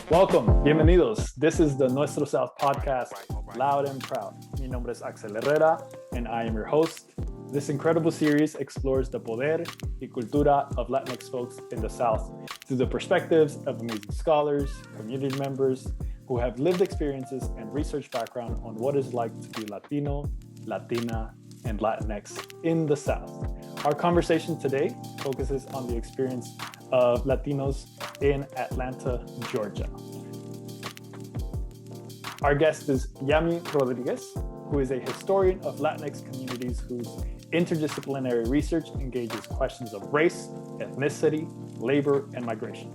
Welcome, bienvenidos. This is the Nuestro South podcast, Loud and Proud. Mi nombre es Axel Herrera, and I am your host. This incredible series explores the Poder y Cultura of Latinx folks in the South through the perspectives of amazing scholars, community members who have lived experiences and research background on what it's like to be Latino, Latina, and Latinx in the South. Our conversation today focuses on the experience of Latinos in Atlanta, Georgia. Our guest is Yami Rodriguez, who is a historian of Latinx communities whose interdisciplinary research engages questions of race, ethnicity, labor, and migration.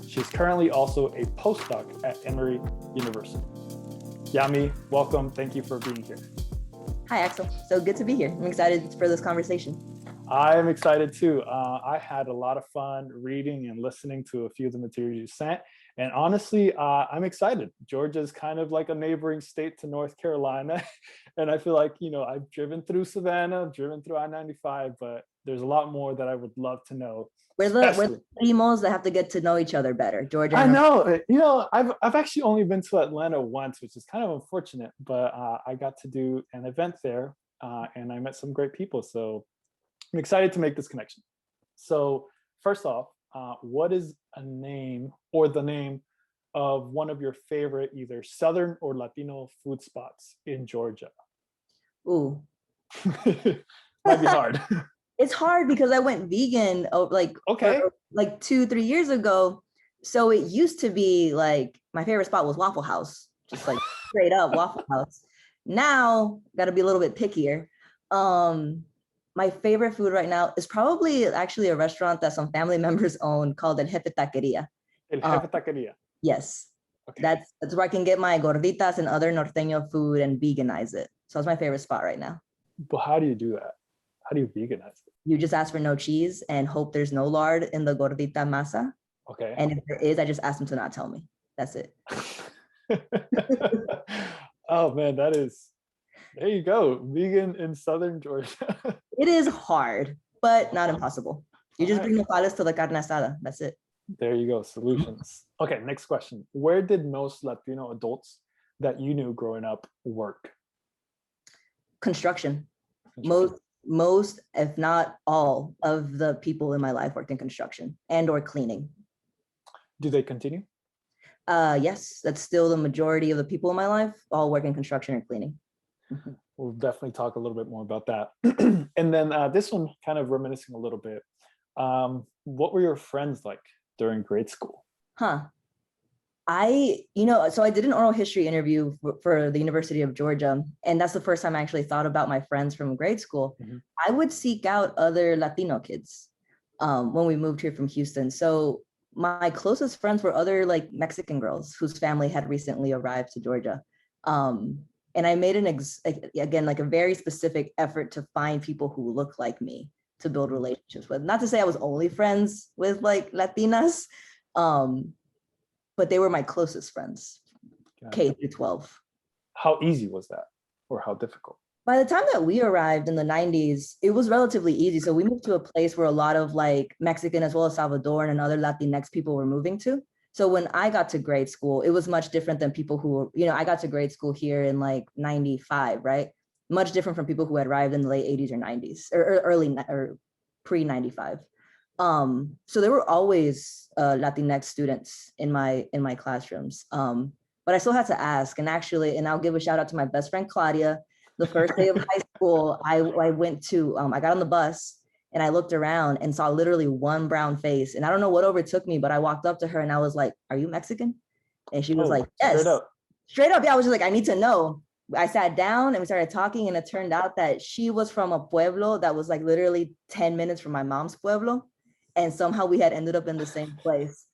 She's currently also a postdoc at Emory University. Yami, welcome. Thank you for being here. Hi, Axel. So good to be here. I'm excited for this conversation. I'm excited too. I had a lot of fun reading and listening to a few of the materials you sent. And honestly, I'm excited. Georgia is kind of like a neighboring state to North Carolina. And I feel like, I've driven through Savannah, driven through I-95, but there's a lot more that I would love to know. We're the primos that have to get to know each other better. Georgia. I know. I've actually only been to Atlanta once, which is kind of unfortunate, but I got to do an event there and I met some great people. So I'm excited to make this connection. So first off, what is a name or the name of one of your favorite either Southern or Latino food spots in Georgia? Ooh. Might be hard. It's hard because I went vegan like 2-3 years ago. So it used to be like my favorite spot was Waffle House, just like straight up Waffle House. Now, got to be a little bit pickier. My favorite food right now is probably actually a restaurant that some family members own called El Jefe Taqueria. El Jefe Taqueria. Yes. Okay. That's where I can get my gorditas and other norteño food and veganize it. So it's my favorite spot right now. But how do you do that? How do you veganize it? You just ask for no cheese and hope there's no lard in the gordita masa. Okay. And if there is, I just ask them to not tell me. That's it. Oh man, there you go. Vegan in Southern Georgia. It is hard, but not impossible. You just bring nopales to the carne asada. That's it. There you go. Solutions. Okay, next question. Where did most Latino adults that you knew growing up work? Construction. Most, if not all, of the people in my life worked in construction and or cleaning. Do they continue? Yes, that's still the majority of the people in my life, all work in construction or cleaning. We'll definitely talk a little bit more about that. And then this one, kind of reminiscing a little bit. What were your friends like during grade school? So I did an oral history interview for the University of Georgia, and that's the first time I actually thought about my friends from grade school. Mm-hmm. I would seek out other Latino kids when we moved here from Houston. So my closest friends were other like Mexican girls whose family had recently arrived to Georgia. And I made a very specific effort to find people who look like me to build relationships with. Not to say I was only friends with like Latinas, but they were my closest friends, K through 12. How easy was that, or how difficult? By the time that we arrived in the 90s, it was relatively easy. So we moved to a place where a lot of like Mexican as well as Salvadoran and other Latinx people were moving to. So when I got to grade school, it was much different than people who, I got to grade school here in like 95, right? Much different from people who had arrived in the late 80s or 90s or pre-95. So there were always Latinx students in my classrooms. But I still had to ask, and I'll give a shout out to my best friend, Claudia. The first day of high school, I got on the bus and I looked around and saw literally one brown face. And I don't know what overtook me, but I walked up to her and I was like, "Are you Mexican?" And she was like, "Yes." Straight up. Yeah, I was just like, "I need to know." I sat down and we started talking, and it turned out that she was from a pueblo that was like literally 10 minutes from my mom's pueblo. And somehow we had ended up in the same place.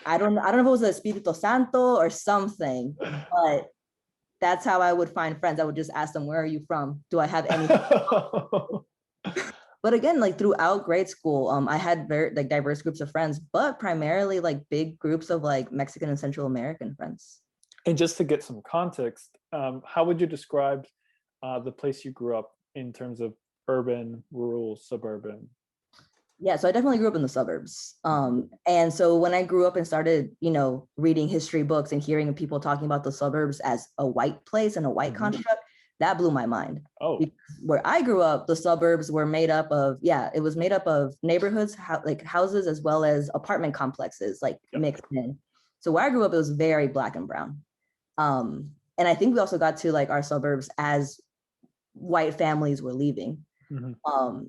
I don't know if it was the Espíritu Santo or something, but that's how I would find friends. I would just ask them, "Where are you from? Do I have any?" But again, like throughout grade school, I had very like diverse groups of friends, but primarily like big groups of like Mexican and Central American friends. And just to get some context, how would you describe the place you grew up in terms of urban, rural, suburban? Yeah, so I definitely grew up in the suburbs. And so when I grew up and started, reading history books and hearing people talking about the suburbs as a white place and a white construct, that blew my mind. Oh, because where I grew up, the suburbs were made up of, it was made up of neighborhoods, like houses, as well as apartment complexes, like mixed in. So where I grew up, it was very Black and brown. And I think we also got to like our suburbs as white families were leaving.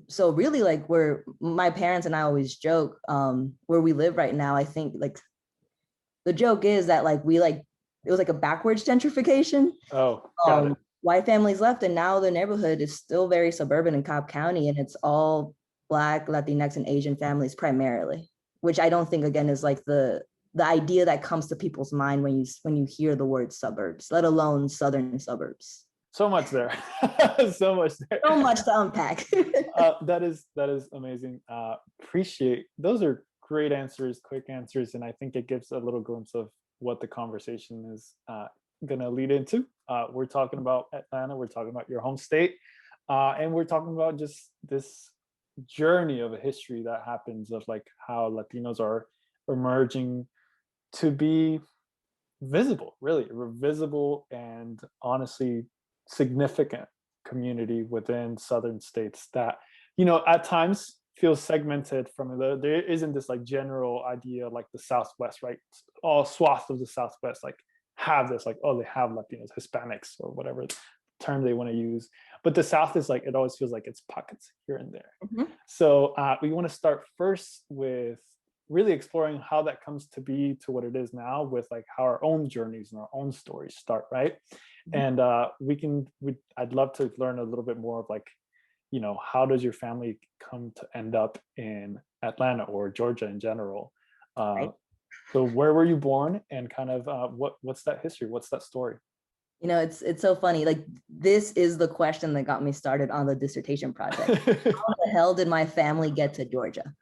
So really, like, where my parents and I always joke, where we live right now, I think like the joke is that like it was like a backwards gentrification. Oh, got it. White families left, and now the neighborhood is still very suburban in Cobb County, and it's all Black, Latinx, and Asian families primarily, which I don't think again is like the idea that comes to people's mind when you hear the word suburbs, let alone southern suburbs. So much there. So much there. So much to unpack. That is amazing. Appreciate those are great answers, quick answers, and I think it gives a little glimpse of what the conversation is gonna lead into. We're talking about Atlanta, we're talking about your home state, and we're talking about just this journey of a history that happens of like how Latinos are emerging to be visible, really visible, and honestly significant community within southern states that at times feels segmented from there isn't this like general idea like the Southwest, right? All swaths of the Southwest like have this like, oh, they have Latinos, Hispanics, or whatever term they want to use, but the South is like, it always feels like it's pockets here and there. So we want to start first with really exploring how that comes to be to what it is now, with like how our own journeys and our own stories start, right? And I'd love to learn a little bit more of like, how does your family come to end up in Atlanta or Georgia in general? Right. So where were you born, and kind of what's that history? What's that story? It's so funny. Like, this is the question that got me started on the dissertation project. How the hell did my family get to Georgia?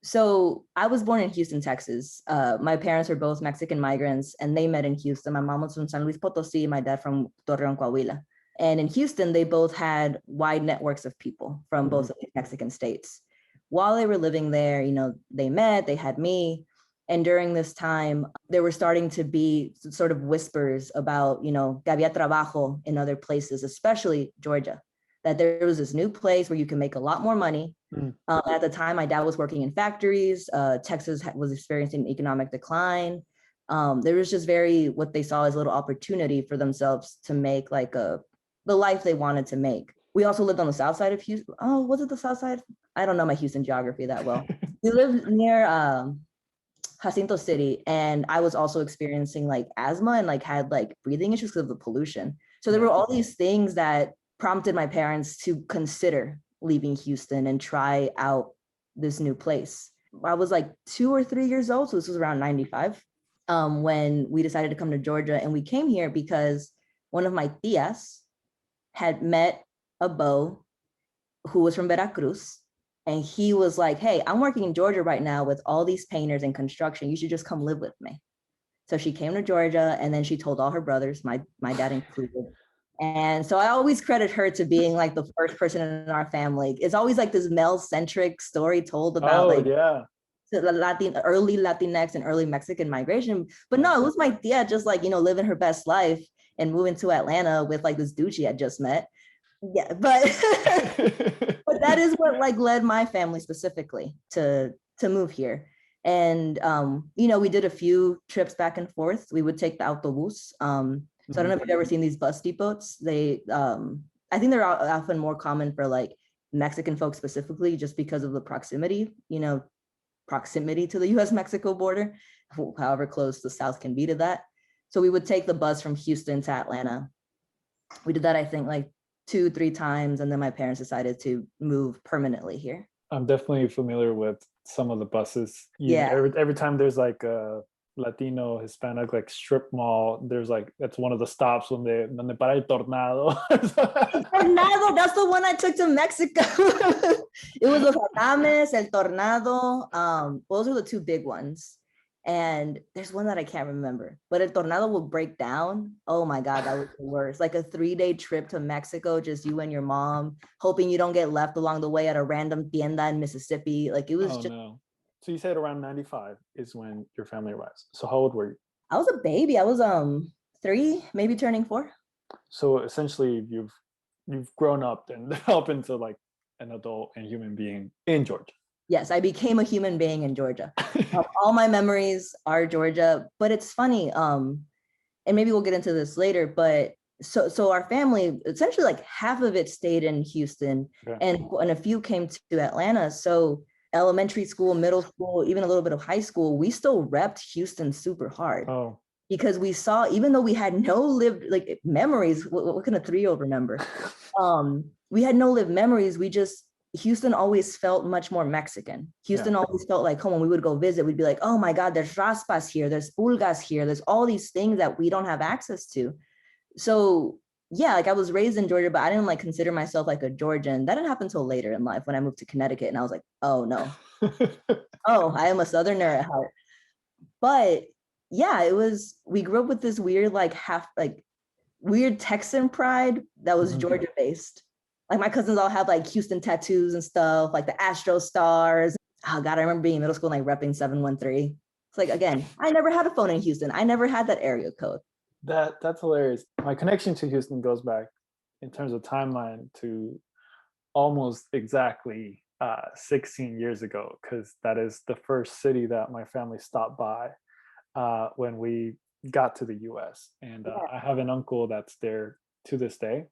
So I was born in Houston, Texas. My parents are both Mexican migrants, and they met in Houston. My mom was from San Luis Potosí, my dad from Torreon, Coahuila. And in Houston, they both had wide networks of people from both of the Mexican states. While they were living there, they met, they had me. And during this time, there were starting to be sort of whispers about, que había trabajo in other places, especially Georgia, that there was this new place where you can make a lot more money. At the time, my dad was working in factories. Texas was experiencing economic decline. There was just what they saw as a little opportunity for themselves to make like the life they wanted to make. We also lived on the south side of Houston. Oh, was it the south side? I don't know my Houston geography that well. We lived near Jacinto City, and I was also experiencing like asthma and like had like breathing issues because of the pollution. So there were all these things that prompted my parents to consider leaving Houston and try out this new place. I was like 2 or 3 years old, so this was around 95, when we decided to come to Georgia. And we came here because one of my tias had met a beau who was from Veracruz. And he was like, hey, I'm working in Georgia right now with all these painters and construction. You should just come live with me. So she came to Georgia, and then she told all her brothers, my dad included. And so I always credit her to being like the first person in our family. It's always like this male-centric story told about early Latinx and early Mexican migration. But no, it was my tia just like, living her best life and moving to Atlanta with like this dude she had just met. Yeah, but but that is what like led my family specifically to move here. And we did a few trips back and forth. We would take the autobus. So I don't know if you've ever seen these bus depots. They I think they're often more common for like Mexican folks specifically, just because of the proximity to the US-Mexico border, however close the South can be to that. So we would take the bus from Houston to Atlanta. We did that, I think, like 2-3 times, and then my parents decided to move permanently here. I'm definitely familiar with some of the buses. Every time there's like a Latino, Hispanic like strip mall, there's like, that's one of the stops when they para el Tornado. Tornado, that's the one I took to Mexico. It was the Adames, El Tornado. Those were the 2 big ones. And there's one that I can't remember, but a tornado will break down. Oh my God, that was the worst. Like a 3-day trip to Mexico, just you and your mom, hoping you don't get left along the way at a random tienda in Mississippi. Like it was just. No. So you said around 95 is when your family arrives. So how old were you? I was a baby. I was 3, maybe turning 4. So essentially you've grown up and up into like an adult and human being in Georgia. Yes, I became a human being in Georgia. All my memories are Georgia, but it's funny. And maybe we'll get into this later, but so our family, essentially like half of it stayed in Houston, and a few came to Atlanta. So elementary school, middle school, even a little bit of high school, we still repped Houston super hard. Oh. Because we saw, even though we had no lived like memories, what can a 3-year-old remember? We had no lived memories. Houston always felt much more Mexican. Houston always felt like home. When we would go visit, we'd be like, oh my God, there's raspas here, there's pulgas here, there's all these things that we don't have access to. So yeah, like I was raised in Georgia, but I didn't like consider myself like a Georgian. That didn't happen until later in life when I moved to Connecticut, and I was like, oh no. Oh, I am a Southerner at heart. But yeah, we grew up with this weird, like weird Texan pride that was Georgia based. Like my cousins all have like Houston tattoos and stuff, like the Astro stars. Oh God, I remember being in middle school and like repping 713. It's like, again, I never had a phone in Houston. I never had that area code. That's hilarious. My connection to Houston goes back in terms of timeline to almost exactly 16 years ago, because that is the first city that my family stopped by when we got to the US. And I have an uncle that's there to this day.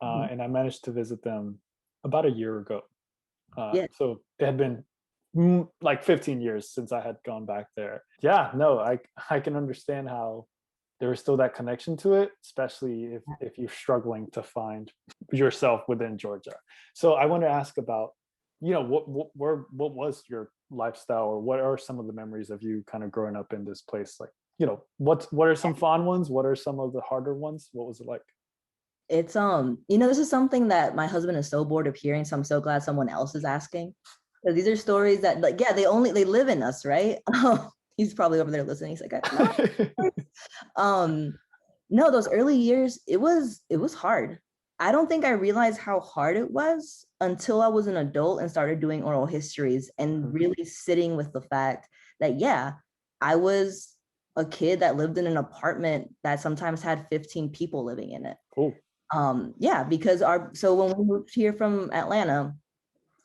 And I managed to visit them about a year ago. So it had been like 15 years since I had gone back there. Yeah, no, I can understand how there is still that connection to it, especially if you're struggling to find yourself within Georgia. So I want to ask about, what was your lifestyle, or what are some of the memories of you kind of growing up in this place? Like, what are some fun ones? What are some of the harder ones? What was it like? It's this is something that my husband is so bored of hearing, so I'm so glad someone else is asking, because these are stories that, like, yeah, they live in us, right? He's probably over there listening. He's like, no, those early years, it was hard. I don't think I realized how hard it was until I was an adult and started doing oral histories and really sitting with the fact that, yeah, I was a kid that lived in an apartment that sometimes had 15 people living in it. Cool. Yeah, because when we moved here from Atlanta,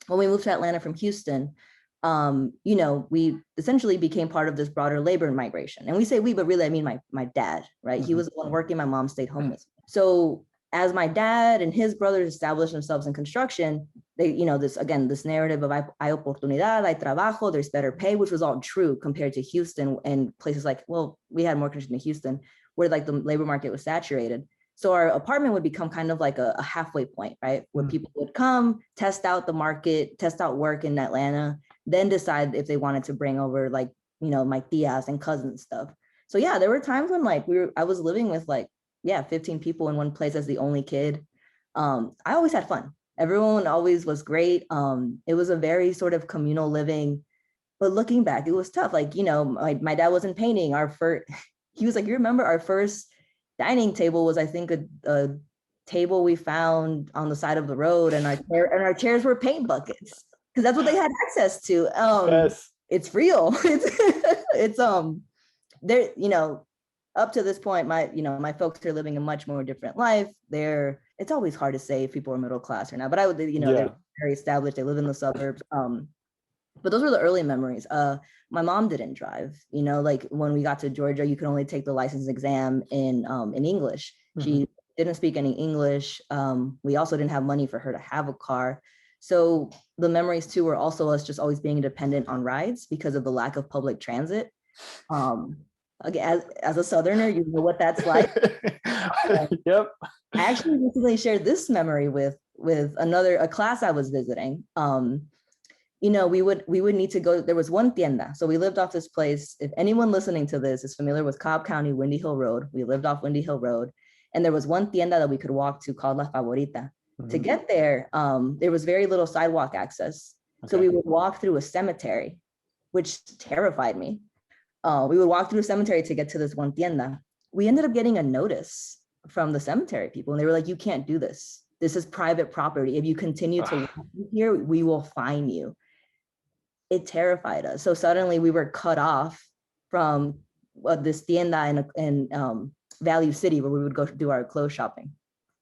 when we moved to Atlanta from Houston, we essentially became part of this broader labor migration. And we say we, but really I mean my dad, right? He was the one working, my mom stayed home with me. So as my dad and his brothers established themselves in construction, they, this narrative of hay oportunidad, hay trabajo, there's better pay, which was all true compared to Houston and places like, well, we had more construction in Houston, where like the labor market was saturated. So our apartment would become kind of like a halfway point, right? Where people would come, test out the market, test out work in Atlanta, then decide if they wanted to bring over like, my tias and cousins and stuff. So yeah, there were times when like I was living with like, 15 people in one place as the only kid. I always had fun. Everyone always was great. It was a very sort of communal living, but looking back, it was tough. Like, my dad wasn't painting. He was like, you remember our first dining table was, I think, a table we found on the side of the road, and our chairs were paint buckets because that's what they had access to. Yes. It's real. It's there. Up to this point, my folks are living a much more different life. It's always hard to say if people are middle class or not, but they're very established. They live in the suburbs. But those were the early memories. My mom didn't drive. Like when we got to Georgia, you could only take the license exam in English. She didn't speak any English. We also didn't have money for her to have a car. So the memories too were also us just always being dependent on rides because of the lack of public transit. Again, as a Southerner, you know what that's like. Yep. I actually recently shared this memory with a class I was visiting. We would need to go. There was one tienda. So we lived off this place. If anyone listening to this is familiar with Cobb County, Windy Hill Road, we lived off Windy Hill Road. And there was one tienda that we could walk to called La Favorita. To get there, there was very little sidewalk access. Okay. So we would walk through a cemetery, which terrified me. We would walk through the cemetery to get to this one tienda. We ended up getting a notice from the cemetery people, and they were like, you can't do this. This is private property. If you continue to walk here, we will fine you. It terrified us. So suddenly we were cut off from this tienda in Value City, where we would go do our clothes shopping.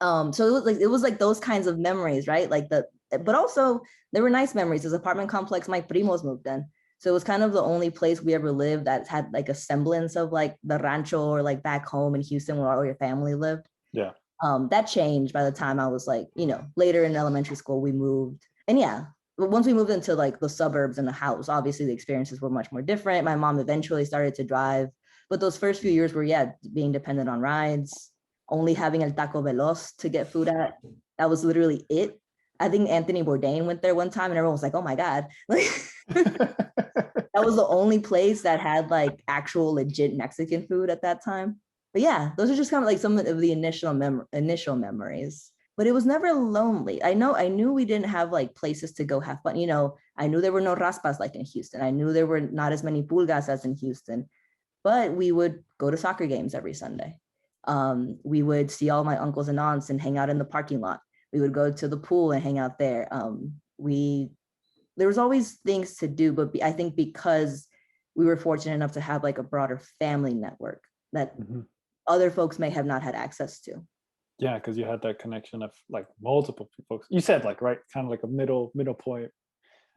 So it was like those kinds of memories, right? But also there were nice memories. This apartment complex my primos moved in. So it was kind of the only place we ever lived that had like a semblance of like the rancho or like back home in Houston where all your family lived. Yeah. That changed by the time I was like, later in elementary school, we moved. And yeah, once we moved into like the suburbs and the house, obviously the experiences were much more different. My mom eventually started to drive, but those first few years were, being dependent on rides, only having a Taco Veloz to get food at. That was literally it. I think Anthony Bourdain went there one time and everyone was like, oh my God. Like, that was the only place that had like actual legit Mexican food at that time. But yeah, those are just kind of like some of the initial memories. But it was never lonely. I knew we didn't have like places to go have fun. I knew there were no raspas like in Houston. I knew there were not as many pulgas as in Houston, but we would go to soccer games every Sunday. We would see all my uncles and aunts and hang out in the parking lot. We would go to the pool and hang out there. There was always things to do, but I think because we were fortunate enough to have like a broader family network that other folks may have not had access to. Yeah, because you had that connection of like multiple folks. You said like, right, kind of like a middle point.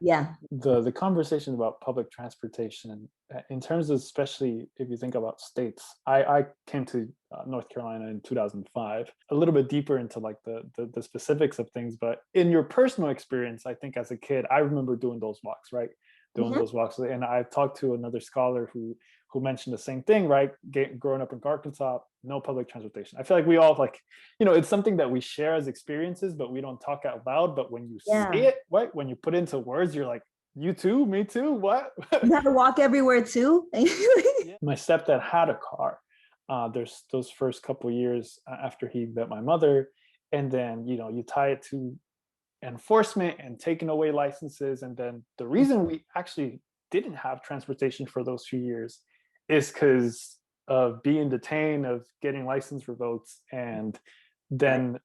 Yeah. The conversation about public transportation in terms of, especially if you think about states, I came to North Carolina in 2005, a little bit deeper into like the specifics of things. But in your personal experience, I think as a kid, I remember doing those walks, right? Those walks. And I talked to another scholar who mentioned the same thing, right? Growing up in Arkansas, no public transportation. I feel like we all like, it's something that we share as experiences, but we don't talk out loud. But when you say it, right? When you put it into words, you're like, you too, me too, what? You have to walk everywhere too? My stepdad had a car. There's those first couple years after he met my mother. And then, you tie it to enforcement and taking away licenses. And then the reason we actually didn't have transportation for those few years is because of being detained, of getting license revoked, and then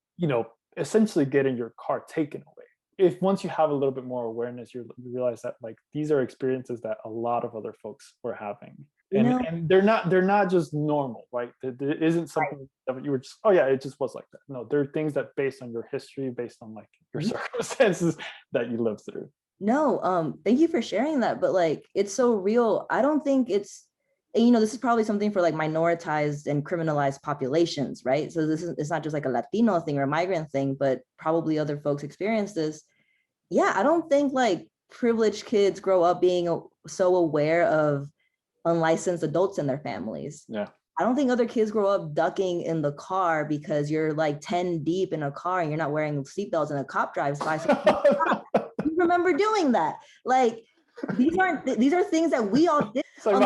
essentially getting your car taken away. If once you have a little bit more awareness, you realize that like these are experiences that a lot of other folks were having, and they're not just normal, right? There isn't something that you were just, oh yeah, it just was like that. No, there are things that based on your history, based on like your circumstances that you lived through. No, thank you for sharing that. But like, it's so real. I don't think it's, this is probably something for like minoritized and criminalized populations, right? So it's not just like a Latino thing or a migrant thing, but probably other folks experience this. Yeah, I don't think like privileged kids grow up being so aware of unlicensed adults in their families. Yeah. I don't think other kids grow up ducking in the car because you're like 10 deep in a car and you're not wearing seatbelts and a cop drives by. You remember doing that? Like, these are things that we all did. Even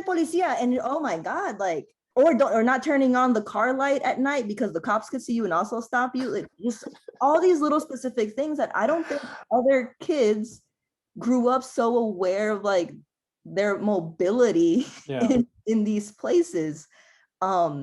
policía, and oh my God, like, or not turning on the car light at night because the cops could see you and also stop you. Like, just all these little specific things that I don't think other kids grew up so aware of, like their mobility in these places. But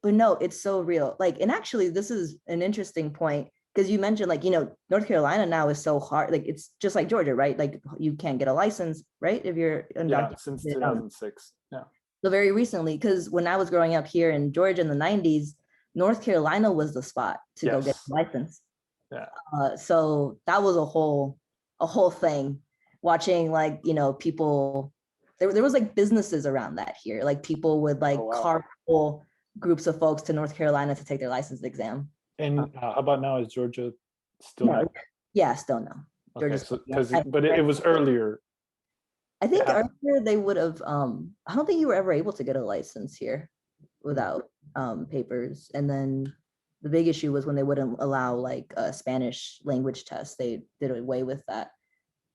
no, it's so real. Like, and actually, this is an interesting point. Because you mentioned like, North Carolina now is so hard. Like, it's just like Georgia, right? Like, you can't get a license, right? If you're undocumented. Since 2006. Yeah. So very recently, because when I was growing up here in Georgia in the 90s, North Carolina was the spot to go get a license. Yeah. So that was a whole thing. Watching like, people, there was like businesses around that here. Like, people would like carpool groups of folks to North Carolina to take their license exam. And how about now? Is Georgia still? No, yeah, still no. Okay, but it was earlier. I think earlier they would have. I don't think you were ever able to get a license here without papers. And then the big issue was when they wouldn't allow like a Spanish language test. They did away with that.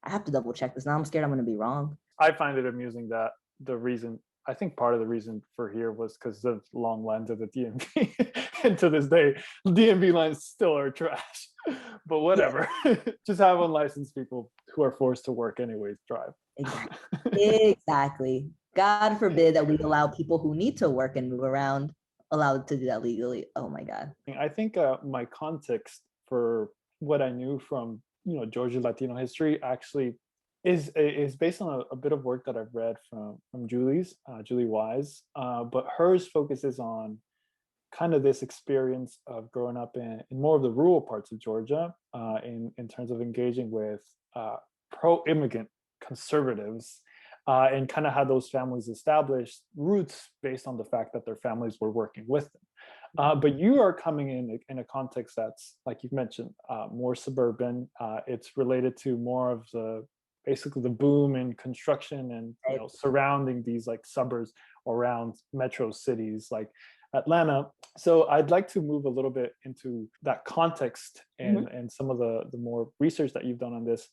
I have to double check this. Now I'm scared I'm going to be wrong. I find it amusing that the reason I think part of the reason for here was because of long lines of the DMV. And to this day, DMV lines still are trash. But whatever. Just have unlicensed people who are forced to work anyways drive. Exactly. God forbid that we allow people who need to work and move around allowed to do that legally. Oh my God. I think my context for what I knew from Georgia Latino history actually is based on a bit of work that I've read from Julie Wise, but hers focuses on kind of this experience of growing up in more of the rural parts of Georgia, in terms of engaging with pro-immigrant conservatives, and kind of how those families established roots based on the fact that their families were working with them. But you are coming in a context that's, like you've mentioned, more suburban. It's related to more of basically the boom in construction and surrounding these like suburbs around metro cities like Atlanta. So I'd like to move a little bit into that context and some of the more research that you've done on this.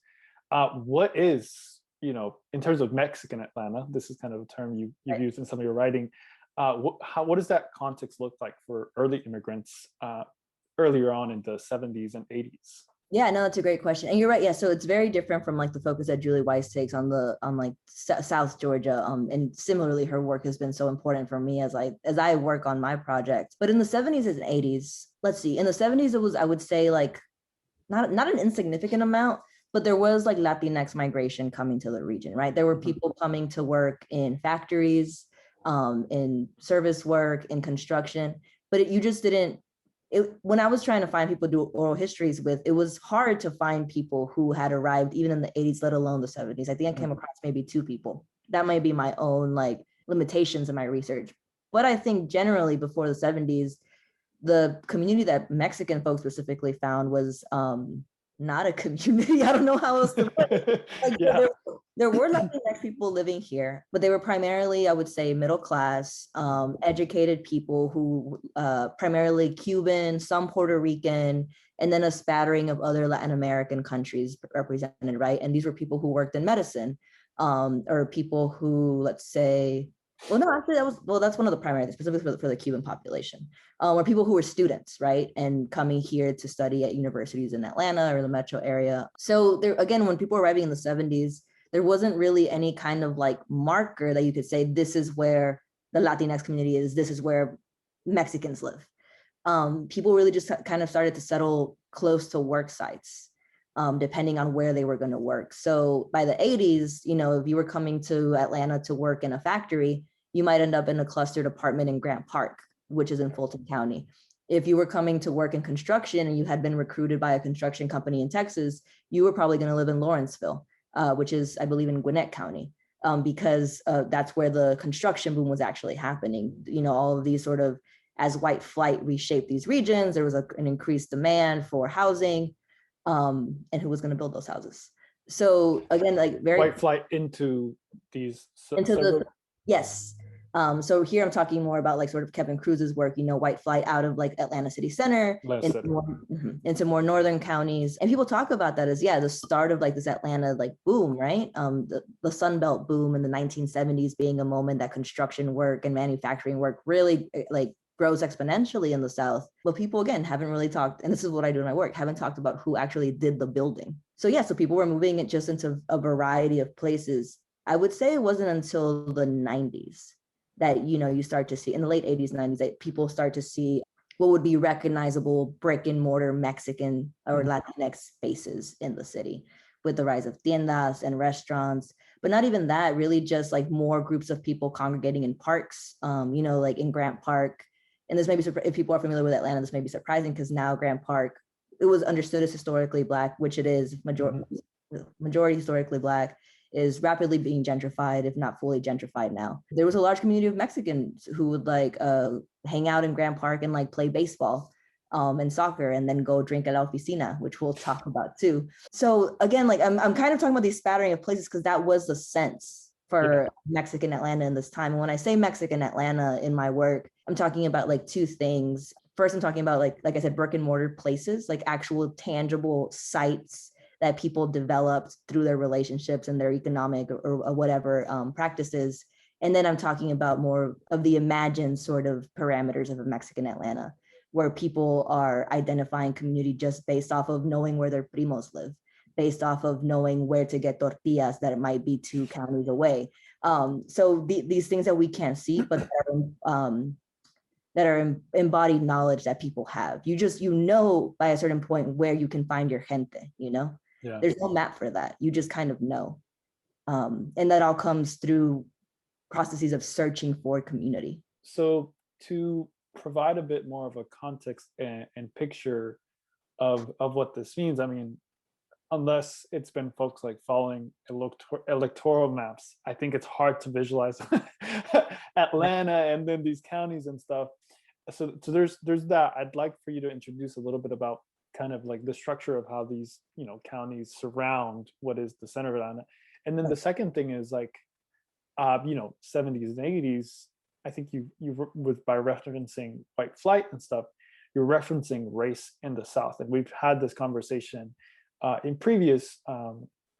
What is, in terms of Mexican Atlanta, this is kind of a term you've used in some of your writing. What does that context look like for early immigrants earlier on in the 70s and 80s? Yeah, no, that's a great question. And you're right. Yeah. So it's very different from like the focus that Julie Weiss takes on South Georgia. And similarly, her work has been so important for me as I work on my project. But in the 70s and 80s, let's see, in the 70s, it was, I would say, like not an insignificant amount, but there was like Latinx migration coming to the region, right? There were people coming to work in factories, in service work, in construction, but you just didn't. When I was trying to find people to do oral histories with, it was hard to find people who had arrived even in the 80s, let alone the 70s. I think I came across maybe 2 people. That might be my own like limitations in my research. But I think generally before the 70s, the community that Mexican folks specifically found was not a community. I don't know how else to put it. Like, there were Latinx people living here, but they were primarily, I would say, middle class, educated people who primarily Cuban, some Puerto Rican, and then a spattering of other Latin American countries represented, right? And these were people who worked in medicine, or people who, let's say, well, no, actually, that's one of the primary things, specifically for the Cuban population, were people who were students, right? And coming here to study at universities in Atlanta or the metro area. So there, again, when people were arriving in the 70s, there wasn't really any kind of like marker that you could say, this is where the Latinx community is, this is where Mexicans live. People really just kind of started to settle close to work sites, depending on where they were going to work. So by the 80s, if you were coming to Atlanta to work in a factory, you might end up in a clustered apartment in Grant Park, which is in Fulton County. If you were coming to work in construction and you had been recruited by a construction company in Texas, you were probably going to live in Lawrenceville, which is, I believe, in Gwinnett County, because that's where the construction boom was actually happening. All of these sort of, as white flight reshaped these regions, there was an increased demand for housing, and who was going to build those houses. So again, like very white flight into these yes. So here I'm talking more about like sort of Kevin Cruz's work, white flight out of like Atlanta city center into more northern counties. And people talk about that as, the start of like this Atlanta like boom, right? The Sun Belt boom in the 1970s being a moment that construction work and manufacturing work really like grows exponentially in the South. But people, again, haven't really talked, and this is what I do in my work, haven't talked about who actually did the building. So so people were moving it just into a variety of places. I would say it wasn't until the 90s that, you start to see, in the late 80s, 90s, that people start to see what would be recognizable brick and mortar Mexican or Latinx spaces in the city, with the rise of tiendas and restaurants. But not even that, really just like more groups of people congregating in parks, like in Grant Park. And this may be, if people are familiar with Atlanta, this may be surprising because now Grant Park, it was understood as historically Black, which it is, majority historically Black, is rapidly being gentrified, if not fully gentrified now. There was a large community of Mexicans who would like hang out in Grant Park and like play baseball and soccer, and then go drink at La Oficina, which we'll talk about too. So again, like I'm kind of talking about these spattering of places because that was the sense for Mexican Atlanta in this time. And when I say Mexican Atlanta in my work, I'm talking about like 2 things. First, I'm talking about like I said, brick and mortar places, like actual tangible sites that people developed through their relationships and their economic or whatever practices. And then I'm talking about more of the imagined sort of parameters of a Mexican Atlanta, where people are identifying community just based off of knowing where their primos live, based off of knowing where to get tortillas that it might be 2 counties away. So these things that we can't see, but that are embodied knowledge that people have. You know by a certain point where you can find your gente, you know? Yeah. There's no map for that. You just kind of know. And that all comes through processes of searching for community. So to provide a bit more of a context and picture of what this means, I mean, unless it's been folks like following electoral maps, I think it's hard to visualize Atlanta and then these counties and stuff. So there's that. I'd like for you to introduce a little bit about kind of like the structure of how these, you know, counties surround what is the center of Atlanta. And then the second thing is like, you know, 70s and 80s, I think you with by referencing white flight and stuff, you're referencing race in the South. And we've had this conversation in previous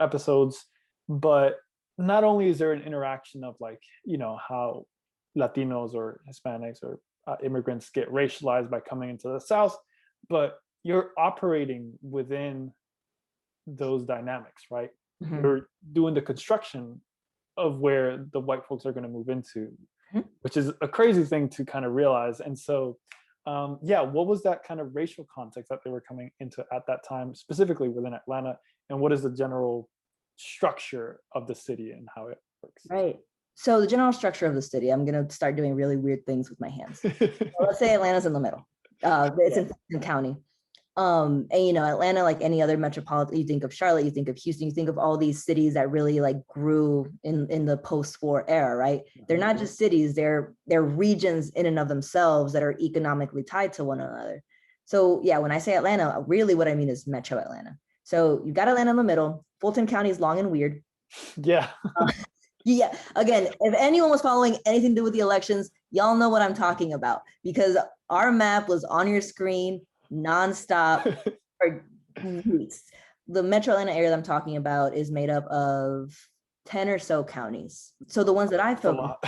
episodes, but not only is there an interaction of like, you know, how Latinos or Hispanics or immigrants get racialized by coming into the South, but you're operating within those dynamics, right? Mm-hmm. You're doing the construction of where the white folks are going to move into, mm-hmm. which is a crazy thing to kind of realize. And so, yeah, what was that kind of racial context that they were coming into at that time, specifically within Atlanta? And what is the general structure of the city and how it works? Right. So the general structure of the city, I'm going to start doing really weird things with my hands. So let's say Atlanta's in the middle. It's in Fulton County. And, you know, Atlanta, like any other metropolitan, you think of Charlotte, you think of Houston, you think of all these cities that really like grew in the post-war era, right? They're not just cities, they're regions in and of themselves that are economically tied to one another. So yeah, when I say Atlanta, really what I mean is Metro Atlanta. So you've got Atlanta in the middle. Fulton County is long and weird. Yeah. Yeah, again, if anyone was following anything to do with the elections, y'all know what I'm talking about, because our map was on your screen nonstop for weeks. The Metro Atlanta area that I'm talking about is made up of 10 or so counties. So the ones that I focus,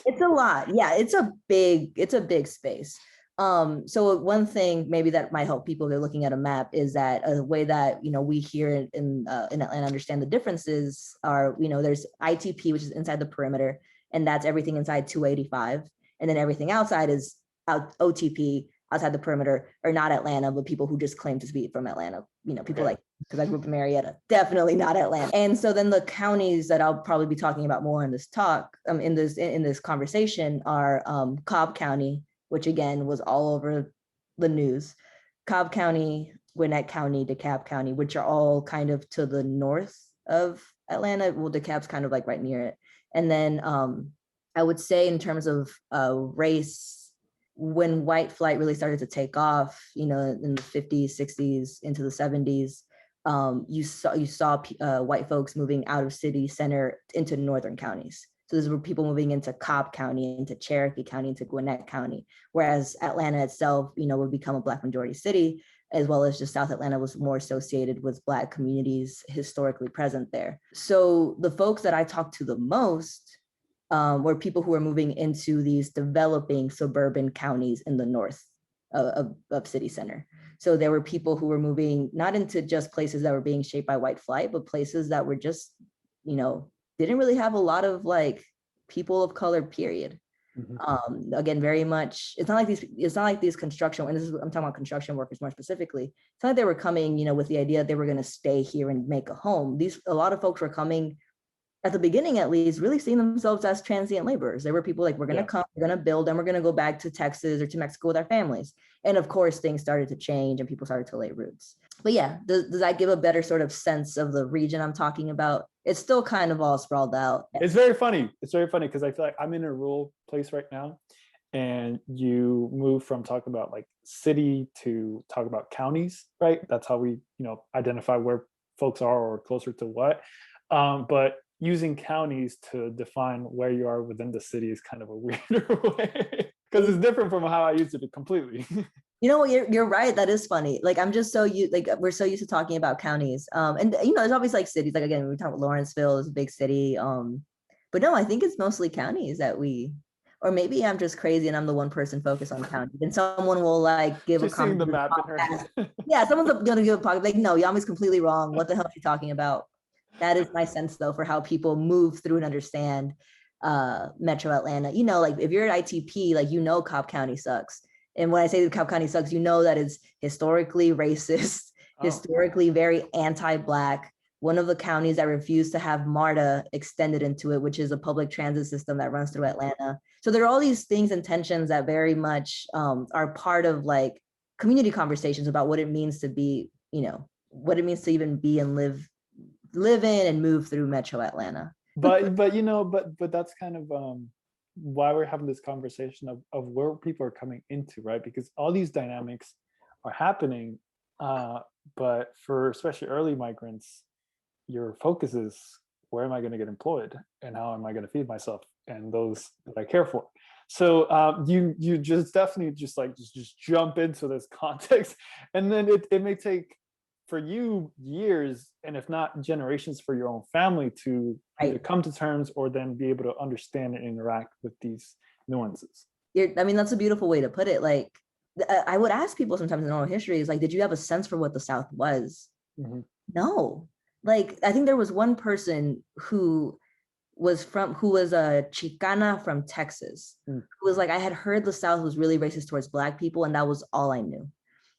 it's a lot. Yeah, it's a big space. So one thing maybe that might help people if they're looking at a map is that a way that, you know, we here in Atlanta understand the differences are, you know, there's ITP, which is inside the perimeter, and that's everything inside 285. And then everything outside is OTP, outside the perimeter, or not Atlanta, but people who just claim to be from Atlanta. You know, people like, because I grew up in Marietta, definitely not Atlanta. And so then the counties that I'll probably be talking about more in this talk, in this conversation are Cobb County, which again was all over the news, Cobb County, Gwinnett County, DeKalb County, which are all kind of to the north of Atlanta. Well, DeKalb's kind of like right near it. And then I would say in terms of race, when white flight really started to take off, you know, in the 50s, 60s, into the 70s, you saw white folks moving out of city center into northern counties. So these were people moving into Cobb County, into Cherokee County, into Gwinnett County, whereas Atlanta itself, you know, would become a Black majority city, as well as just South Atlanta was more associated with Black communities historically present there. So the folks that I talked to the most were people who were moving into these developing suburban counties in the north of city center. So there were people who were moving not into just places that were being shaped by white flight, but places that were just, you know, didn't really have a lot of like people of color, period. Mm-hmm. Again, very much, it's not like these construction, and I'm talking about construction workers more specifically. It's not like they were coming, you know, with the idea that they were going to stay here and make a home. A lot of folks were coming at the beginning, at least, really seeing themselves as transient laborers. There were people like, we're going to come, we're going to build, and we're going to go back to Texas or to Mexico with our families. And of course, things started to change and people started to lay roots. But yeah, does that give a better sort of sense of the region I'm talking about? It's still kind of all sprawled out. It's very funny. It's very funny because I feel like I'm in a rural place right now, and you move from talking about like city to talk about counties, right? That's how we, you know, identify where folks are or closer to what. But using counties to define where you are within the city is kind of a weirder way because it's different from how I used to be completely. You know what, you're right. That is funny. Like, I'm just we're so used to talking about counties. And you know, there's always like cities, like again, we talk about Lawrenceville is a big city. But But no, I think it's mostly counties that or maybe I'm just crazy and I'm the one person focused on counties. And someone will like give She's a comment. seeing the map in her head. Yeah, someone's gonna give a podcast like, no, Yami's completely wrong. What the hell is she talking about? That is my sense though for how people move through and understand Metro Atlanta. You know, like if you're at ITP, like Cobb County sucks. And when I say that Cobb County sucks, that it's historically racist, historically very anti-Black. One of the counties that refused to have MARTA extended into it, which is a public transit system that runs through Atlanta. So there are all these things and tensions that very much are part of like community conversations about what it means to be, what it means to even be and live in and move through Metro Atlanta. But that's kind of why we're having this conversation of where people are coming into, right? Because all these dynamics are happening, but for especially early migrants, your focus is, where am I going to get employed and how am I going to feed myself and those that I care for? So you just definitely just jump into this context, and then it may take for you years, and if not generations, for your own family to either come to terms or then be able to understand and interact with these nuances. That's a beautiful way to put it. Like, I would ask people sometimes in oral history is like, did you have a sense for what the South was? Mm-hmm. No. Like, I think there was one person who was a Chicana from Texas, who was like, I had heard the South was really racist towards Black people, and that was all I knew.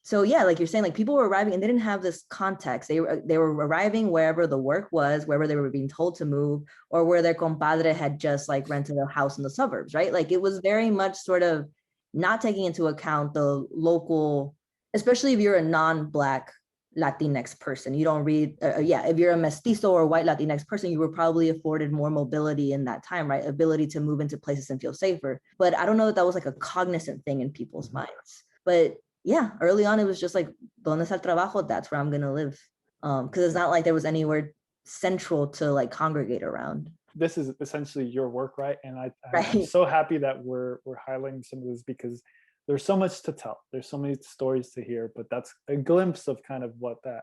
So yeah, like you're saying, like people were arriving and they didn't have this context. They were arriving wherever the work was, wherever they were being told to move, or where their compadre had just like rented a house in the suburbs, right? Like it was very much sort of not taking into account the local, especially if you're a non-Black Latinx person. You don't read, if you're a mestizo or white Latinx person, you were probably afforded more mobility in that time, right? Ability to move into places and feel safer. But I don't know that was like a cognizant thing in people's minds. But yeah, early on, it was just like, donde está el trabajo? That's where I'm going to live. Because it's not like there was anywhere central to like congregate around. This is essentially your work, right? And I'm so happy that we're highlighting some of this, because there's so much to tell. There's so many stories to hear, but that's a glimpse of kind of what that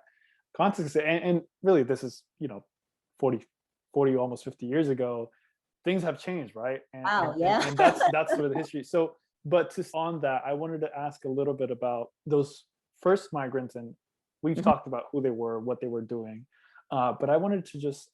context is. And really, this is, 40, almost 50 years ago. Things have changed, right? And that's where the history. So, but on that, I wanted to ask a little bit about those first migrants, and we've talked about who they were, what they were doing. But I wanted to just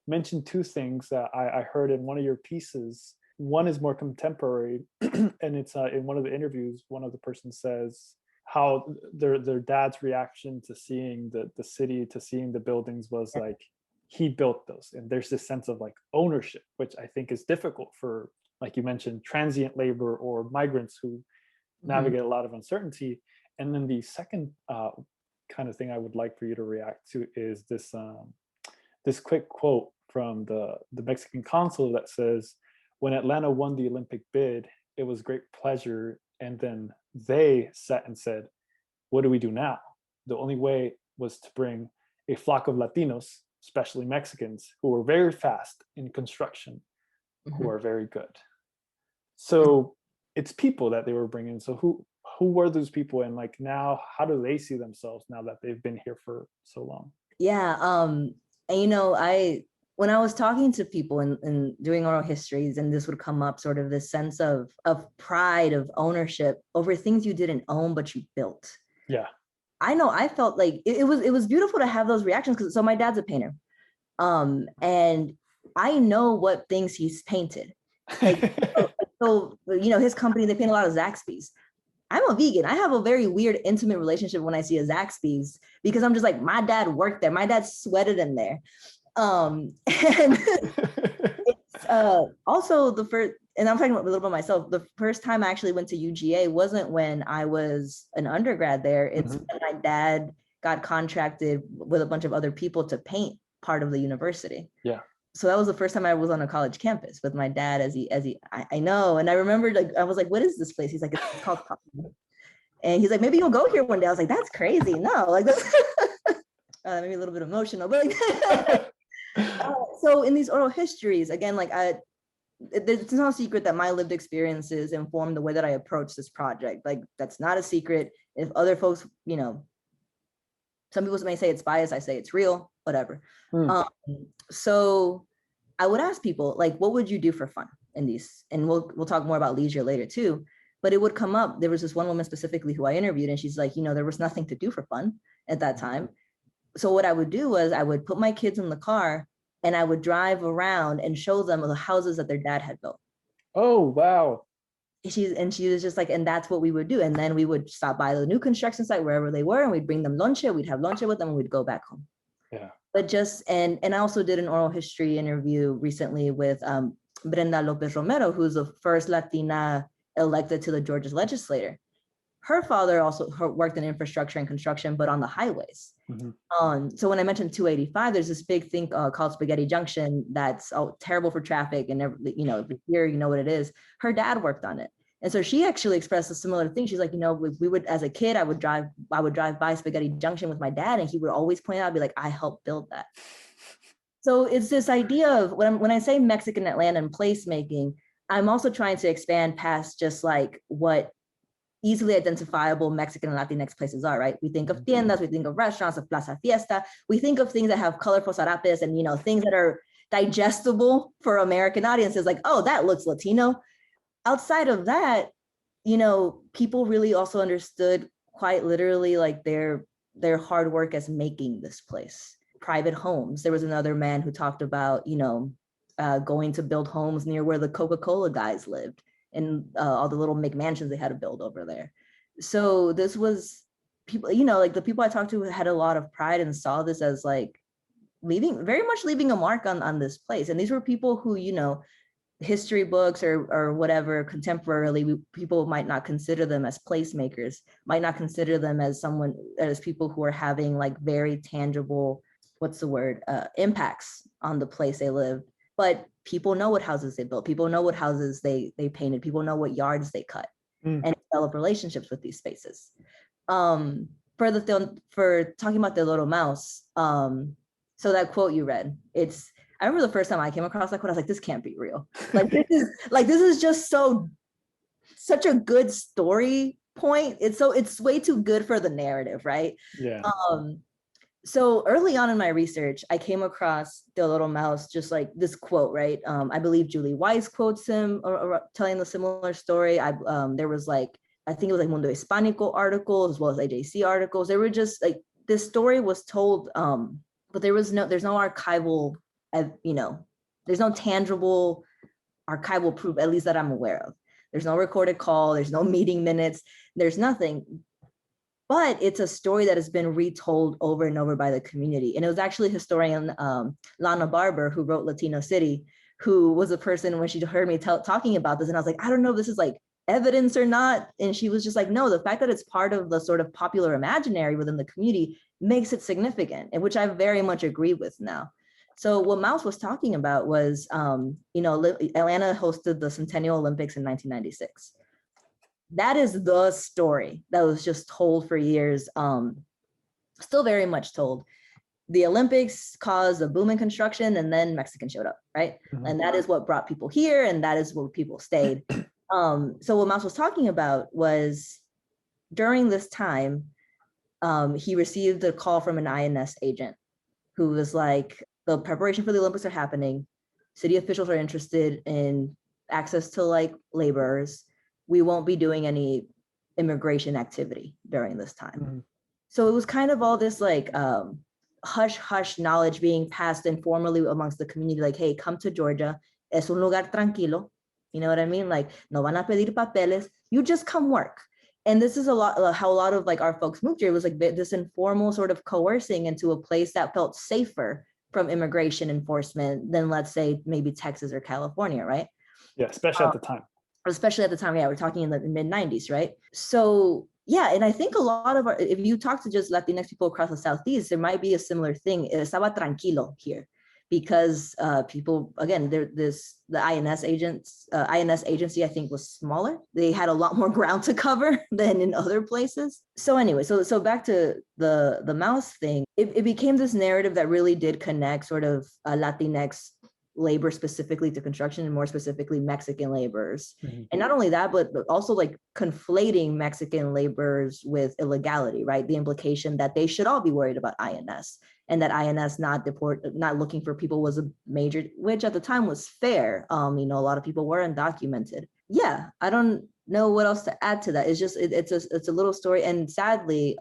mention two things that I heard in one of your pieces. One is more contemporary, and it's in one of the interviews, one of the persons says how their dad's reaction to seeing the city, to seeing the buildings was like, he built those. And there's this sense of like ownership, which I think is difficult for, like you mentioned, transient labor or migrants who navigate a lot of uncertainty. And then the second kind of thing I would like for you to react to is this this quick quote from the Mexican consul that says, when Atlanta won the Olympic bid, it was great pleasure. And then they sat and said, what do we do now? The only way was to bring a flock of Latinos, especially Mexicans, who were very fast in construction, who are very good. So it's people that they were bringing. So who were those people? And like now, how do they see themselves now that they've been here for so long? Yeah. And when I was talking to people and doing oral histories, and this would come up, sort of this sense of pride, of ownership over things you didn't own, but you built. Yeah. I know I felt like it was beautiful to have those reactions. So my dad's a painter. And I know what things he's painted. Like, so his company, they paint a lot of Zaxby's. I'm a vegan. I have a very weird, intimate relationship when I see a Zaxby's, because I'm just like, my dad worked there. My dad sweated in there. And it's also the first, and I'm talking a little bit about myself, the first time I actually went to UGA wasn't when I was an undergrad there. It's when my dad got contracted with a bunch of other people to paint part of the university. Yeah. So that was the first time I was on a college campus with my dad I know. And I remember, like, I was like, what is this place? He's like, it's called Coffee. And he's like, maybe you'll go here one day. I was like, that's crazy. No, like that's maybe a little bit emotional, but like, so in these oral histories, again, like it's no secret that my lived experiences inform the way that I approach this project. Like, that's not a secret. If other folks, some people may say it's biased, I say it's real, whatever. So I would ask people, like, what would you do for fun in these? And we'll talk more about leisure later too. But it would come up. There was this one woman specifically who I interviewed, and she's like, there was nothing to do for fun at that time. So what I would do was I would put my kids in the car and I would drive around and show them the houses that their dad had built. Oh, wow. She was just like, and that's what we would do. And then we would stop by the new construction site wherever they were, and we'd bring them lunch. We'd have lunch with them, and we'd go back home. Yeah. But just, and I also did an oral history interview recently with Brenda Lopez Romero, who's the first Latina elected to the Georgia legislature. Her father also worked in infrastructure and construction, but on the highways. Mm-hmm. So when I mentioned 285, there's this big thing called Spaghetti Junction that's terrible for traffic. And here, you know what it is. Her dad worked on it. And so she actually expressed a similar thing. She's like, we would, as a kid, I would drive by Spaghetti Junction with my dad, and he would always point out, be like, I helped build that. So it's this idea of when I say Mexican Atlanta and placemaking, I'm also trying to expand past just like what easily identifiable Mexican and Latinx places are, right? We think of tiendas, we think of restaurants, of Plaza Fiesta. We think of things that have colorful zarapes and, things that are digestible for American audiences, like, oh, that looks Latino. Outside of that, people really also understood quite literally like their hard work as making this place. Private homes. There was another man who talked about, going to build homes near where the Coca-Cola guys lived, and all the little McMansions they had to build over there. So this was people, like the people I talked to had a lot of pride and saw this as like very much leaving a mark on this place. And these were people who, history books or whatever contemporarily, people might not consider them as placemakers, might not consider them as people who are having like very tangible, impacts on the place they live. But people know what houses they built. People know what houses they painted. People know what yards they cut and develop relationships with these spaces. For talking about the little mouse, so that quote you read, I remember the first time I came across that quote, I was like, this can't be real. This is just such a good story point. It's way too good for the narrative, right? Yeah. So early on in my research, I came across the little mouse, just like this quote, right? I believe Julie Weiss quotes him or telling the similar story. There was I think it was Mundo Hispanico articles as well as AJC articles. They were just like, this story was told, but there's no archival, there's no tangible archival proof, at least that I'm aware of. There's no recorded call, there's no meeting minutes, there's nothing. But it's a story that has been retold over and over by the community. And it was actually historian Lana Barber, who wrote Latino City, who was a person when she heard me talking about this. And I was like, I don't know if this is like evidence or not. And she was just like, no, the fact that it's part of the sort of popular imaginary within the community makes it significant, and which I very much agree with now. So what Mouse was talking about was, Atlanta hosted the Centennial Olympics in 1996. That is the story that was just told for years, still very much told. The Olympics caused a boom in construction, and then Mexicans showed up, right? Mm-hmm. And that is what brought people here, and that is where people stayed. So what Mouse was talking about was, during this time, he received a call from an INS agent who was like, the preparation for the Olympics are happening. City officials are interested in access to like laborers. We won't be doing any immigration activity during this time. Mm-hmm. So it was kind of all this like hush knowledge being passed informally amongst the community, like, hey, come to Georgia. Es un lugar tranquilo. You know what I mean? Like, no van a pedir papeles. You just come work. And this is how a lot of like our folks moved here. It was like this informal sort of coercing into a place that felt safer from immigration enforcement than, let's say, maybe Texas or California, right? Yeah, especially at the time. Especially at the time, yeah, we're talking in the mid-90s, right? So yeah, and I think a lot of if you talk to just Latinx people across the Southeast, there might be a similar thing. Estaba tranquilo here, because people, again, the INS agency, I think, was smaller. They had a lot more ground to cover than in other places. So anyway, so back to the mouse thing, it became this narrative that really did connect sort of Latinx labor specifically to construction, and more specifically Mexican laborers. Mm-hmm. And not only that, but also like conflating Mexican laborers with illegality, right? The implication that they should all be worried about INS, and that INS not looking for people was a major, which at the time was fair. A lot of people were undocumented. Yeah, I don't know what else to add to that. It's just, it's a little story. And sadly,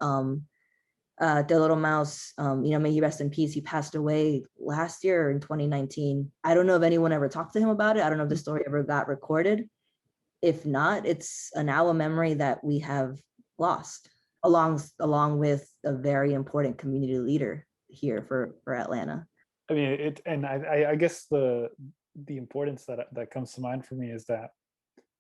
Teodoro Mouse, may he rest in peace. He passed away last year in 2019. I don't know if anyone ever talked to him about it. I don't know if the story ever got recorded. If not, it's now a memory that we have lost, along with a very important community leader here for Atlanta. I mean, I guess the importance that comes to mind for me is that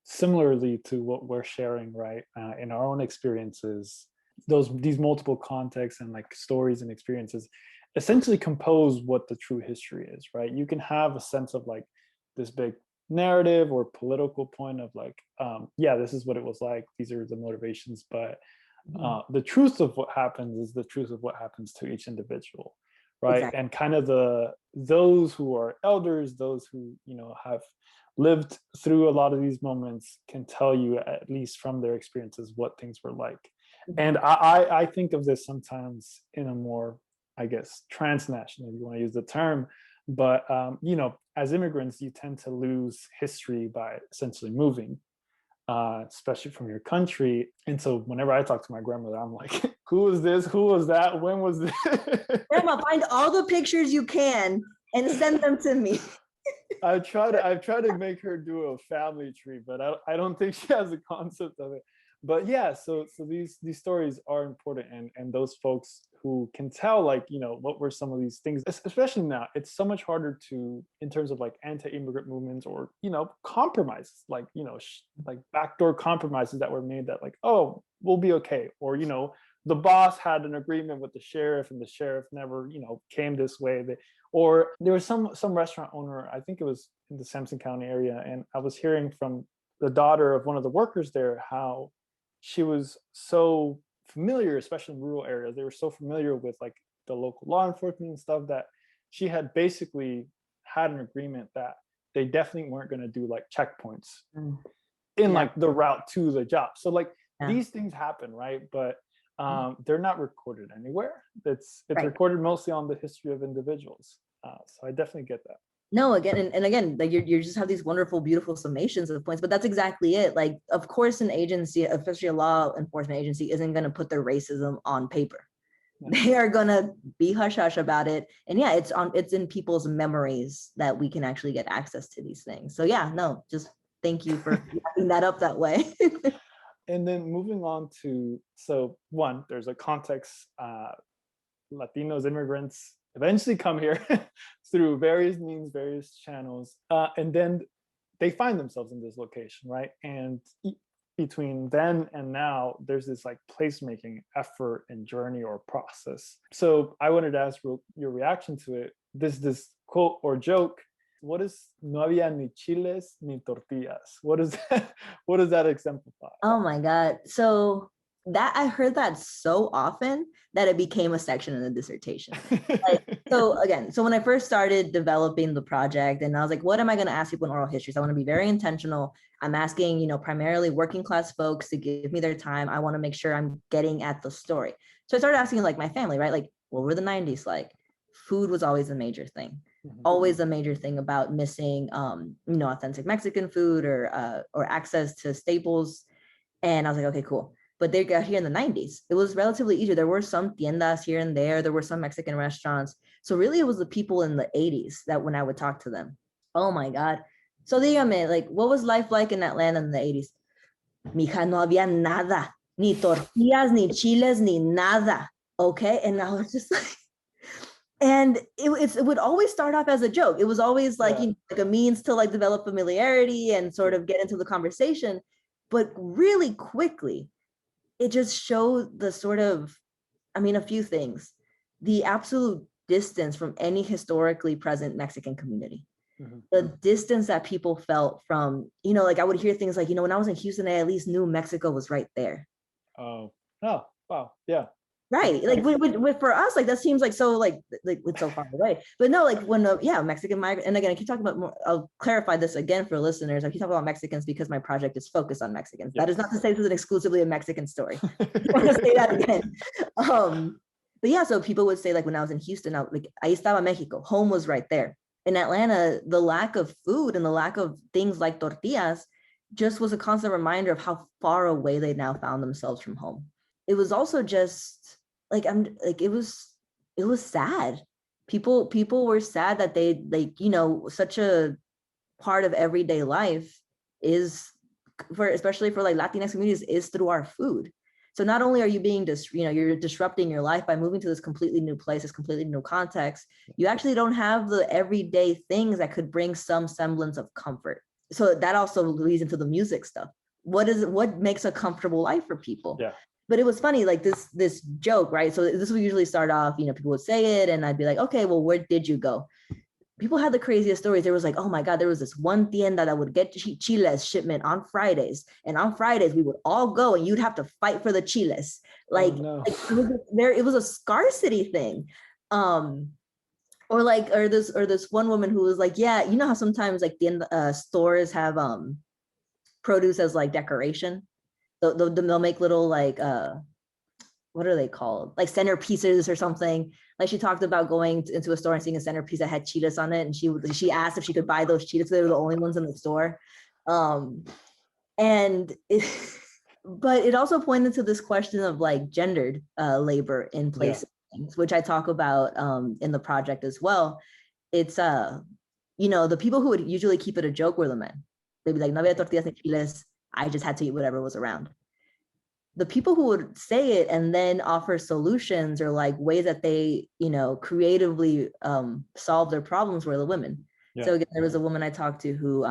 similarly to what we're sharing, right, in our own experiences, these multiple contexts and like stories and experiences essentially compose what the true history is, right? You can have a sense of like this big narrative or political point of like, this is what it was like, these are the motivations, but the truth of what happens is the truth of what happens to each individual, right? Exactly. And kind of those who are elders, those who have lived through a lot of these moments can tell you, at least from their experiences, what things were like. And I think of this sometimes in a more, I guess, transnational, if you want to use the term, but as immigrants, you tend to lose history by essentially moving, especially from your country. And so whenever I talk to my grandmother, I'm like, who is this? Who was that? When was this? Grandma, find all the pictures you can and send them to me. I've tried to make her do a family tree, but I don't think she has a concept of it. But yeah, so these stories are important, and those folks who can tell, like, what were some of these things, especially now, it's so much harder to, in terms of like anti-immigrant movements or, compromises, like, like backdoor compromises that were made that like, oh, we'll be okay. Or, the boss had an agreement with the sheriff and the sheriff never, came this way. Or there was some restaurant owner, I think it was in the Sampson County area, and I was hearing from the daughter of one of the workers there how she was so familiar, especially in rural areas, they were so familiar with like the local law enforcement and stuff, that she had basically had an agreement that they definitely weren't going to do like checkpoints in like the route to the job. So like these things happen, right? But they're not recorded anywhere. It's right. Recorded mostly on the history of individuals. So I definitely get that. No, again, and again, like you just have these wonderful, beautiful summations of points, but that's exactly it. Like, of course, an agency, especially a law enforcement agency, isn't going to put their racism on paper. They are going to be hush hush about it. And yeah, it's in people's memories that we can actually get access to these things. So yeah, no, just thank you for wrapping that up that way. And then moving on to, so one, there's a context, Latinos, immigrants eventually come here through various means, various channels, and then they find themselves in this location, right? And between then and now, there's this like placemaking effort and journey or process. So I wanted to ask your reaction to it. This quote or joke, what is "no habia ni chiles ni tortillas"? What does that exemplify? Oh my God. So that I heard that so often that it became a section in the dissertation. So when I first started developing the project, and I was like, what am I going to ask people in oral histories? I want to be very intentional. I'm asking, primarily working class folks to give me their time. I want to make sure I'm getting at the story. So I started asking like my family, right? Like, what were the 90s like? Food was always a major thing. Always a major thing about missing, authentic Mexican food or access to staples. And I was like, okay, cool. But they got here in the 90s. It was relatively easier. There were some tiendas here and there. There were some Mexican restaurants. So really it was the people in the 80s that when I would talk to them, oh my God. So dígame, like, what was life like in Atlanta in the 80s? Mija, no había nada. Ni tortillas, ni chiles, ni nada. Okay. And I was just like, and it would always start off as a joke. It was always like, like a means to like develop familiarity and sort of get into the conversation. But really quickly, it just showed the sort of, a few things, the absolute distance from any historically present Mexican community, the distance that people felt from, like I would hear things like, when I was in Houston, I at least knew Mexico was right there. Oh, wow. Yeah. Right. Like for us, like that seems like so like it's so far away. But no, like when Mexican migrant, and again, I keep talking about more, I'll clarify this again for listeners. I keep talking about Mexicans because my project is focused on Mexicans. Yes. That is not to say this is an exclusively a Mexican story. I want to say that again. But yeah, so people would say like when I was in Houston, ahí estaba Mexico, home was right there. In Atlanta, the lack of food and the lack of things like tortillas just was a constant reminder of how far away they now found themselves from home. It was also just like it was sad. People were sad that they such a part of everyday life is especially for like Latinx communities is through our food. So not only are you being you're disrupting your life by moving to this completely new place, this completely new context, you actually don't have the everyday things that could bring some semblance of comfort. So that also leads into the music stuff. What makes a comfortable life for people? Yeah. But it was funny, like this joke, right? So this would usually start off, people would say it and I'd be like, okay, well, where did you go? People had the craziest stories. There was like, oh my God, there was this one tienda that would get Chiles shipment on Fridays. And on Fridays, we would all go and you'd have to fight for the Chiles. Like, it was a scarcity thing. Or this one woman who was like, yeah, you know how sometimes like stores have produce as like decoration? They'll make little like, what are they called? Like centerpieces or something. Like she talked about going into a store and seeing a centerpiece that had Chiles on it. And she asked if she could buy those Chiles. They were the only ones in the store. But it also pointed to this question of like gendered labor in places, which I talk about in the project as well. It's, the people who would usually keep it a joke were the men. They'd be like, no había tortillas ni chiles. I just had to eat whatever was around. The people who would say it and then offer solutions or like ways that they, creatively solve their problems were the women. Yeah. So again, there was a woman I talked to who,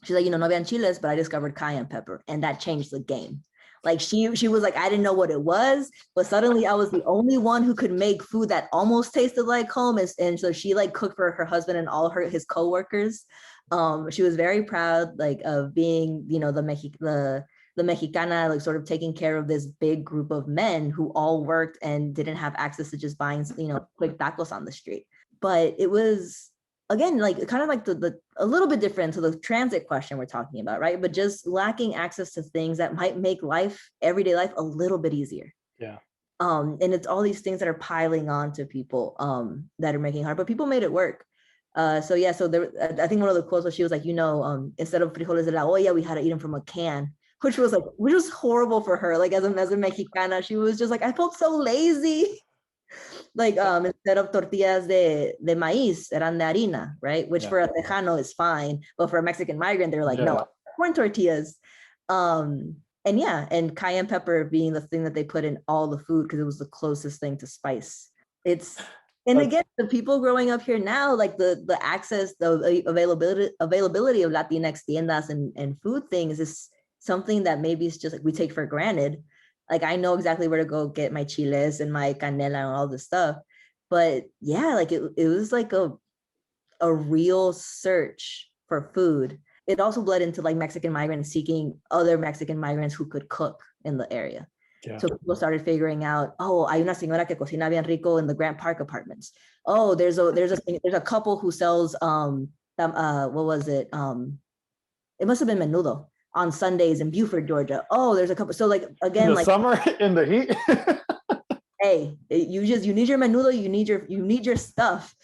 she's like, no habían chiles, but I discovered cayenne pepper and that changed the game. Like she was like, I didn't know what it was, but suddenly I was the only one who could make food that almost tasted like home. And so she like cooked for her husband and all his coworkers. She was very proud, like of being, the Mexicana, like sort of taking care of this big group of men who all worked and didn't have access to just buying, quick tacos on the street. But it was, again, like kind of like a little bit different to the transit question we're talking about, right? But just lacking access to things that might make everyday life a little bit easier. Yeah. And it's all these things that are piling on to people that are making it hard, but people made it work. So there, I think one of the quotes was she was like, instead of frijoles de la olla, we had to eat them from a can, which was horrible for her. Like as a Mexicana, she was just like, I felt so lazy. Like instead of tortillas de maíz, eran de harina, right? Which for a Tejano is fine, but for a Mexican migrant, they're like, no, corn tortillas. And cayenne pepper being the thing that they put in all the food because it was the closest thing to spice. And again, the people growing up here now, like the access, the availability of Latinx tiendas and food things is something that maybe it's just like we take for granted. Like I know exactly where to go get my chiles and my canela and all this stuff. But yeah, like it was like a real search for food. It also bled into like Mexican migrants seeking other Mexican migrants who could cook in the area. Yeah. So people started figuring out, oh, hay una señora que cocina bien rico in the Grant Park apartments. Oh, there's a couple who sells what was it? It must have been menudo on Sundays in Buford, Georgia. Oh, there's a couple. So like again, in the like summer in the heat. Hey, you need your menudo, you need your stuff.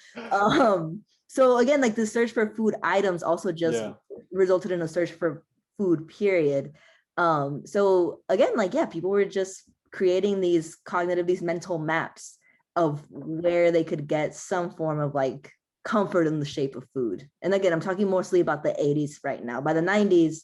So again, like the search for food items also just resulted in a search for food, period. So again, like, people were just creating these mental maps of where they could get some form of like comfort in the shape of food. And again, I'm talking mostly about the 80s right now. By the 90s,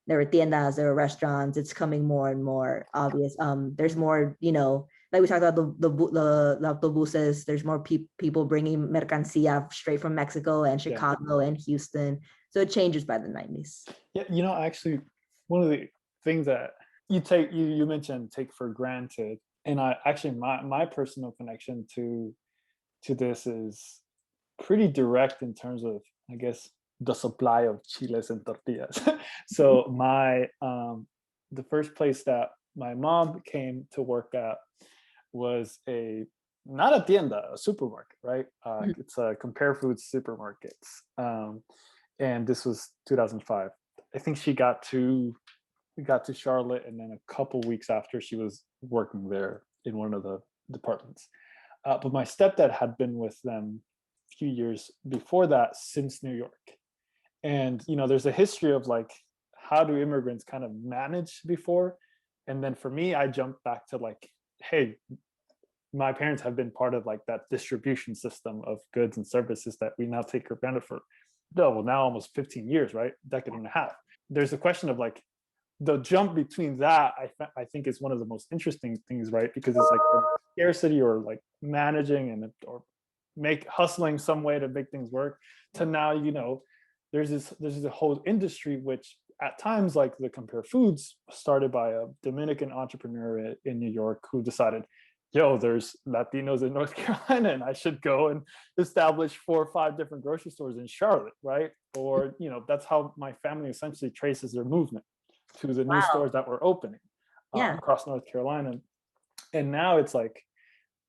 there were tiendas, there were restaurants. It's coming more and more obvious. There's more, like we talked about the autobuses, there's more people bringing mercancía straight from Mexico and Chicago and Houston. So it changes by the 90s. Yeah, actually, one of the things that you mentioned take for granted, and I actually my personal connection to this is pretty direct in terms of, I guess, the supply of chiles and tortillas. So my the first place that my mom came to work at was not a tienda, a supermarket, right? It's a Compare Foods supermarkets. And this was 2005. I think we got to Charlotte, and then a couple weeks after, she was working there in one of the departments. But my stepdad had been with them a few years before that, since New York. And, there's a history of like, how do immigrants kind of manage before? And then for me, I jumped back to like, hey, my parents have been part of like that distribution system of goods and services that we now take for granted for, now almost 15 years, right? Decade and a half. There's a question of like, the jump between that, I think is one of the most interesting things, right? Because it's like scarcity or like managing or hustling some way to make things work, to now, there's this whole industry, which at times, like the Compare Foods, started by a Dominican entrepreneur in New York who decided, there's Latinos in North Carolina, and I should go and establish 4 or 5 different grocery stores in Charlotte, right? Or, that's how my family essentially traces their movement to the new stores that were opening across North Carolina. And now it's like,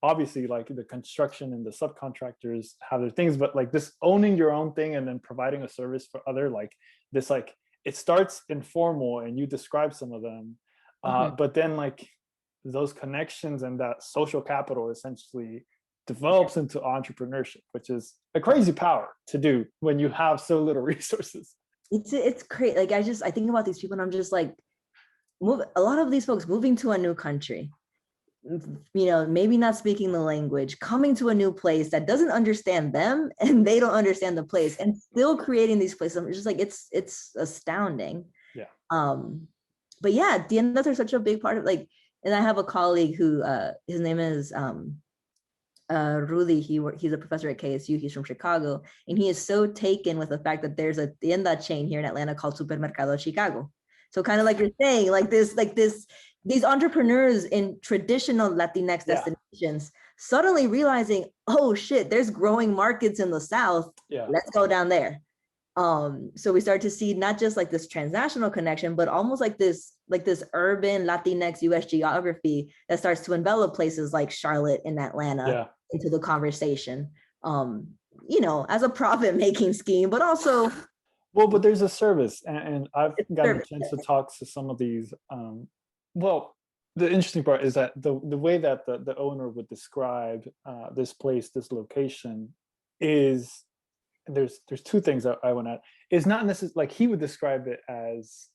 obviously, like the construction and the subcontractors have their things, but like this owning your own thing and then providing a service for other, like this, like it starts informal, and you describe some of them, but then like those connections and that social capital essentially develops into entrepreneurship, which is a crazy power to do when you have so little resources. It's great. Like I think about these people, and I'm just like, a lot of these folks moving to a new country, maybe not speaking the language, coming to a new place that doesn't understand them, and they don't understand the place, and still creating these places. I'm just like, it's astounding. Yeah. But yeah, tiendas are such a big part of like, and I have a colleague who his name is Rudy. He's a professor at KSU. He's from Chicago, and he is so taken with the fact that there's a tienda chain here in Atlanta called Supermercado Chicago. So kind of like you're saying, these entrepreneurs in traditional Latinx destinations suddenly realizing, oh shit, there's growing markets in the South. Yeah. Let's go down there. So we start to see not just like this transnational connection, but almost like this urban Latinx US geography that starts to envelop places like Charlotte and Atlanta into the conversation, as a profit-making scheme, but also. Well, but there's a service, and I've gotten a chance to talk to some of these. Well, the interesting part is that the way that the owner would describe this place, this location, is there's 2 things that I want to add. It's not necessarily like he would describe it as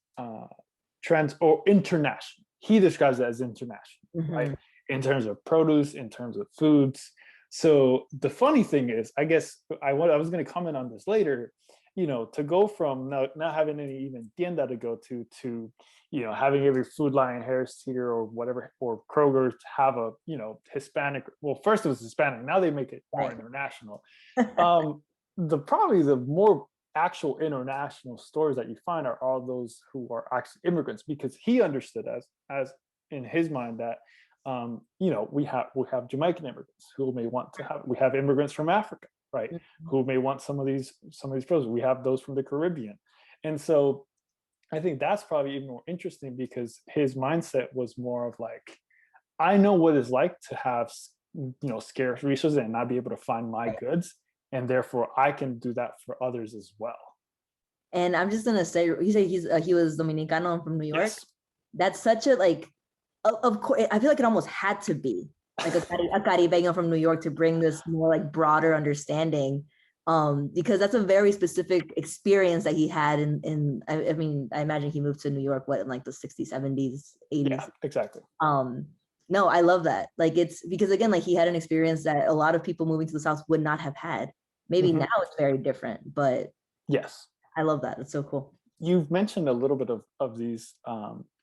trans or international. He describes it as international, right? In terms of produce, in terms of foods. So the funny thing is, I guess I was going to comment on this later. To go from not having any even tienda to go to having every Food Lion, Harris Teeter, or whatever, or Kroger to have a Hispanic. Well, first it was Hispanic. Now they make it more international. Probably the more actual international stores that you find are all those who are actually immigrants, because he understood as in his mind that we have Jamaican immigrants who may want to have. We have immigrants from Africa, right? Who may want some of these products. We have those from the Caribbean. And so I think that's probably even more interesting, because his mindset was more of like, I know what it's like to have, scarce resources and not be able to find my goods. And therefore I can do that for others as well. And I'm just going to say, he said he was Dominicano from New York. Yes. That's such a, like, of course, I feel like it almost had to be like a Caribeño from New York to bring this more like broader understanding, because that's a very specific experience that he had I mean, I imagine he moved to New York, in like the 60s, 70s, 80s. Yeah, exactly. No, I love that. Like, it's because, again, like he had an experience that a lot of people moving to the South would not have had. Maybe now it's very different, but yes, I love that. It's so cool. You've mentioned a little bit of these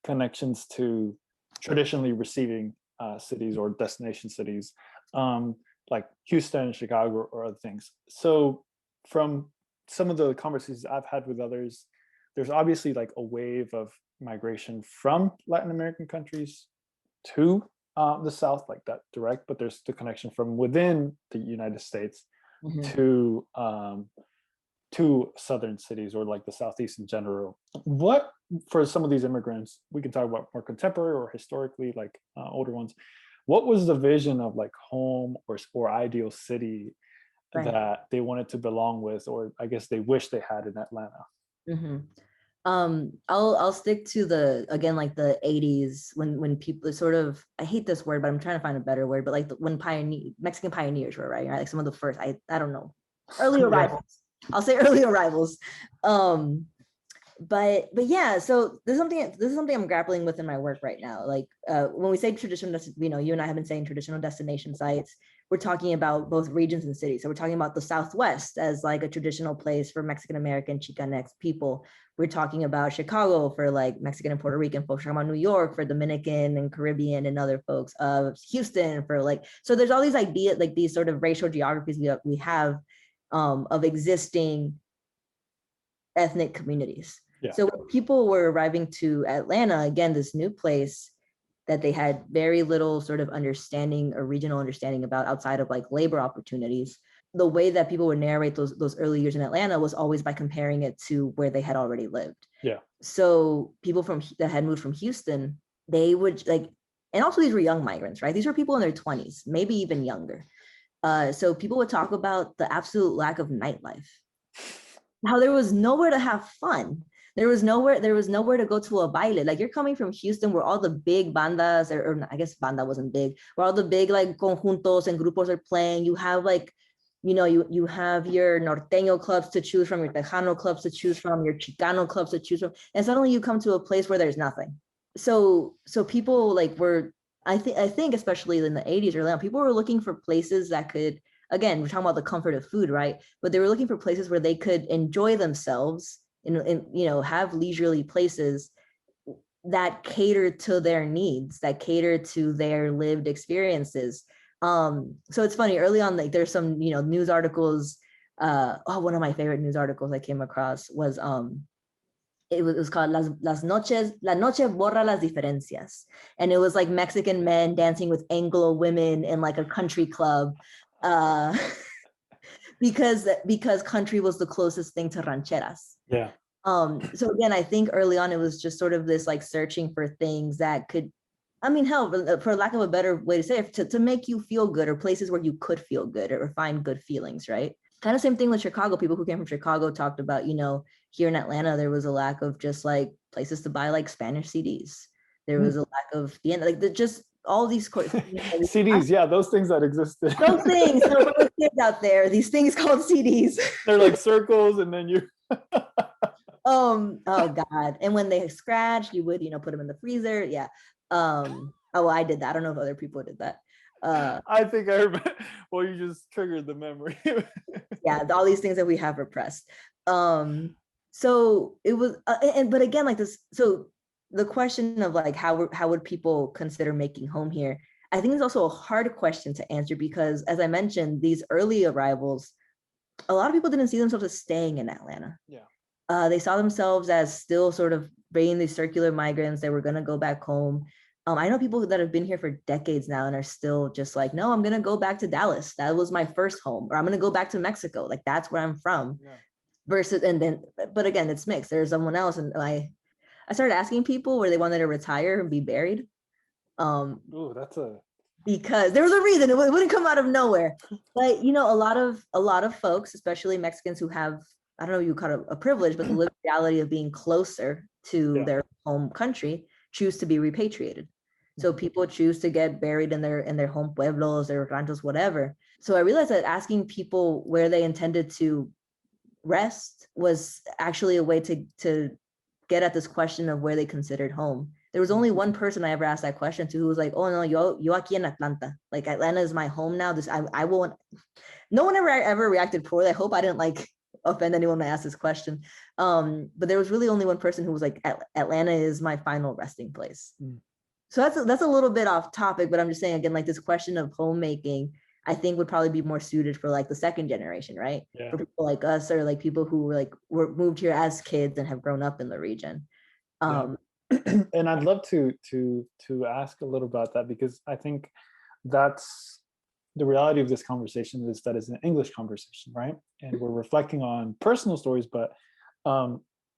connections to traditionally receiving cities or destination cities, like Houston, Chicago, or other things. So from some of the conversations I've had with others, there's obviously like a wave of migration from Latin American countries to the South, like that direct, but there's the connection from within the United States to southern cities, or like the Southeast in general. What, for some of these immigrants, we can talk about more contemporary or historically, like older ones, what was the vision of like home or ideal city Right. that they wanted to belong with, or I guess they wish they had in Atlanta? Mm-hmm. I'll stick to the, again, like the 80s when people sort of, I hate this word, but I'm trying to find a better word, but like when Mexican pioneers were, right? Like some of the first, I don't know, early arrivals. I'll say early arrivals. But yeah, so this is something I'm grappling with in my work right now. Like when we say traditional, you and I have been saying traditional destination sites, we're talking about both regions and cities. So we're talking about the Southwest as like a traditional place for Mexican American Chicanx people. We're talking about Chicago for like Mexican and Puerto Rican folks. We're talking about New York for Dominican and Caribbean and other folks. Houston for like, so there's all these ideas, like these sort of racial geographies we have of existing ethnic communities. Yeah. So when people were arriving to Atlanta, again, this new place that they had very little sort of understanding or regional understanding about outside of like labor opportunities, the way that people would narrate those early years in Atlanta was always by comparing it to where they had already lived. Yeah. So people that had moved from Houston, they would like, and also these were young migrants, right? These were people in their 20s, maybe even younger. So people would talk about the absolute lack of nightlife, how there was nowhere to have fun. There was nowhere to go to a baile. Like you're coming from Houston where all the big bandas, or I guess banda wasn't big, where all the big like conjuntos and grupos are playing. You have like, you have your norteño clubs to choose from, your tejano clubs to choose from, your Chicano clubs to choose from. And suddenly you come to a place where there's nothing. So people like I think especially in the 80s early on, people were looking for places that could, again, we're talking about the comfort of food, right? But they were looking for places where they could enjoy themselves and have leisurely places that cater to their needs, that cater to their lived experiences. So it's funny, early on, like there's some, news articles. One of my favorite news articles I came across was it was called La Nocha Borra las Differencias. And it was like Mexican men dancing with Anglo women in like a country club. Because country was the closest thing to rancheras. Yeah. So again, I think early on it was just sort of this like searching for things that could, hell, for lack of a better way to say it, to make you feel good, or places where you could feel good or find good feelings, right? Kind of same thing with Chicago. People who came from Chicago talked about, here in Atlanta, there was a lack of just like places to buy like Spanish CDs. There was a lack of just all these CDs, yeah, those things that existed. Those things, so for the kids out there, these things called CDs. They're like circles, and then you. Oh God! And when they scratched, you would put them in the freezer. Yeah. I did that. I don't know if other people did that. I think I remember. Well, you just triggered the memory. Yeah, all these things that we have repressed. So it was, but again, like this. So the question of like how would people consider making home here? I think it's also a hard question to answer because, as I mentioned, these early arrivals, a lot of people didn't see themselves as staying in Atlanta. Yeah. They saw themselves as still sort of being these circular migrants. They were going to go back home. I know people that have been here for decades now and are still just like, no, I'm going to go back to Dallas. That was my first home. Or I'm going to go back to Mexico. Like, that's where I'm from. Yeah. But again, it's mixed. There's someone else. And I started asking people where they wanted to retire and be buried. Because there was a reason. It wouldn't come out of nowhere. But, a lot of folks, especially Mexicans who have, I don't know, you call it a privilege, but the lived reality of being closer to their home country, choose to be repatriated. So people choose to get buried in their home pueblos, their ranchos, whatever. So I realized that asking people where they intended to rest was actually a way to get at this question of where they considered home. There was only one person I ever asked that question to who was like, oh no, yo aquí en Atlanta. Like Atlanta is my home now. I won't. No one ever reacted poorly. I hope I didn't like offend anyone when I asked this question. But there was really only one person who was like, Atlanta is my final resting place. So that's a little bit off topic, but I'm just saying again, like this question of homemaking, I think would probably be more suited for like the second generation, right? Yeah. For people like us, or like people who were moved here as kids and have grown up in the region. And I'd love to ask a little about that, because I think that's the reality of this conversation, is that it's an English conversation, right? And we're reflecting on personal stories, but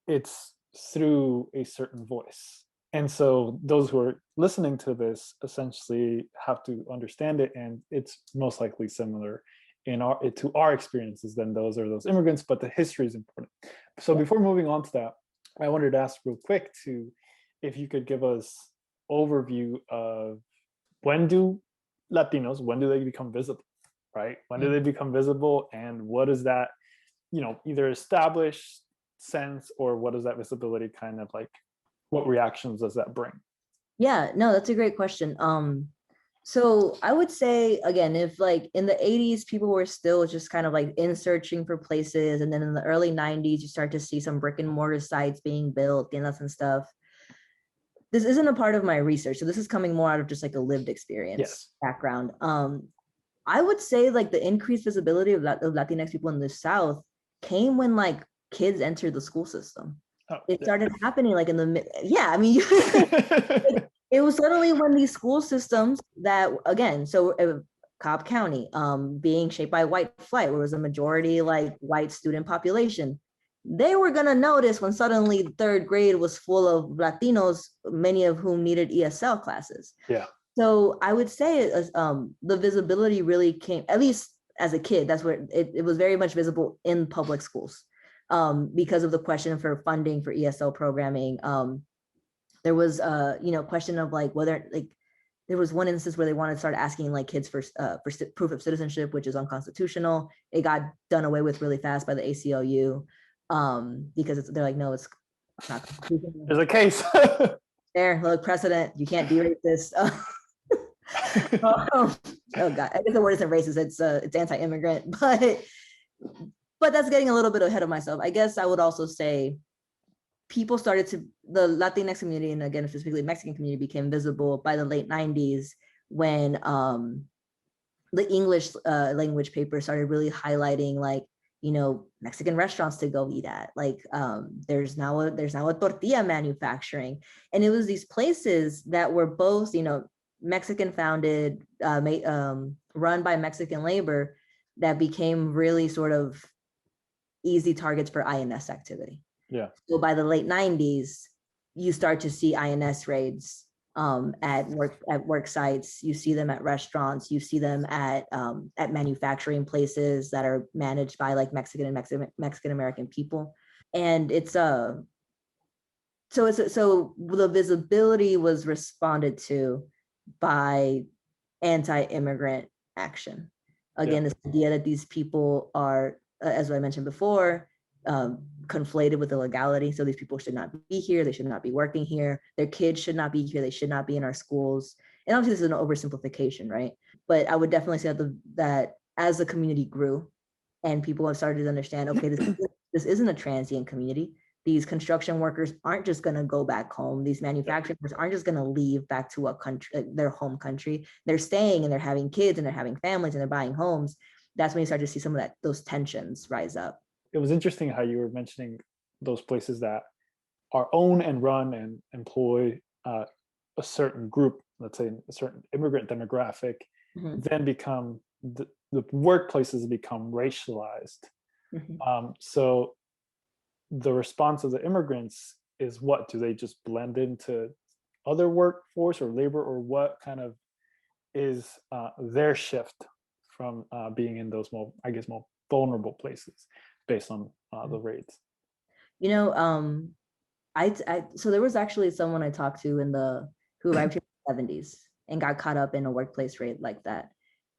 it's through a certain voice. And so those who are listening to this essentially have to understand it, and it's most likely similar to our experiences than those immigrants, but the history is important. So before moving on to that, I wanted to ask real quick if you could give us overview of when do they become visible, right? When do they become visible, and what is that, either established sense, or what is that visibility kind of like, what reactions does that bring? Yeah, no, that's a great question. So I would say, again, if like in the 80s, people were still just kind of like in searching for places. And then in the early 90s, you start to see some brick and mortar sites being built, tiendas and stuff. This isn't a part of my research. So this is coming more out of just like a lived experience background. I would say like the increased visibility of Latinx people in the South came when like kids entered the school system. It started happening like in the, I mean, it was suddenly when these school systems that, again, so Cobb County being shaped by white flight, where it was a majority like white student population, they were gonna notice when suddenly third grade was full of Latinos, many of whom needed ESL classes. Yeah. So I would say the visibility really came, at least as a kid, that's where it was very much visible in public schools because of the question for funding for ESL programming. There was question of like whether like there was one instance where they wanted to start asking like kids for proof of citizenship, which is unconstitutional. It got done away with really fast by the ACLU because they're like, no, it's not constitutional. There's a case. There, look, precedent. You can't be racist. Oh God, I guess the word isn't racist. It's anti-immigrant, but that's getting a little bit ahead of myself. I guess I would also say people started to, the Latinx community, and again, specifically Mexican community, became visible by the late 90s when the English language paper started really highlighting like, Mexican restaurants to go eat at. Like there's now a tortilla manufacturing. And it was these places that were both, Mexican founded, run by Mexican labor, that became really sort of easy targets for INS activity. Yeah. So by the late 90s, you start to see INS raids at work sites. You see them at restaurants. You see them at manufacturing places that are managed by like Mexican American people. And it's so the visibility was responded to by anti-immigrant action. Again, this idea that these people are, as I mentioned before, conflated with illegality. So these people should not be here. They should not be working here. Their kids should not be here. They should not be in our schools. And obviously this is an oversimplification, right? But I would definitely say that as the community grew and people have started to understand, okay, this isn't a transient community. These construction workers aren't just going to go back home. These manufacturers aren't just going to leave back to a country, their home country. They're staying and they're having kids and they're having families and they're buying homes. That's when you start to see some of those tensions rise up. It was interesting how you were mentioning those places that are owned and run and employ a certain group, let's say a certain immigrant demographic, then become the workplaces become racialized. So the response of the immigrants is what? Do they just blend into other workforce or labor, or what kind of is their shift from being in those more vulnerable places based on the raids? So there was actually someone I talked to who arrived here in the 70s and got caught up in a workplace raid like that,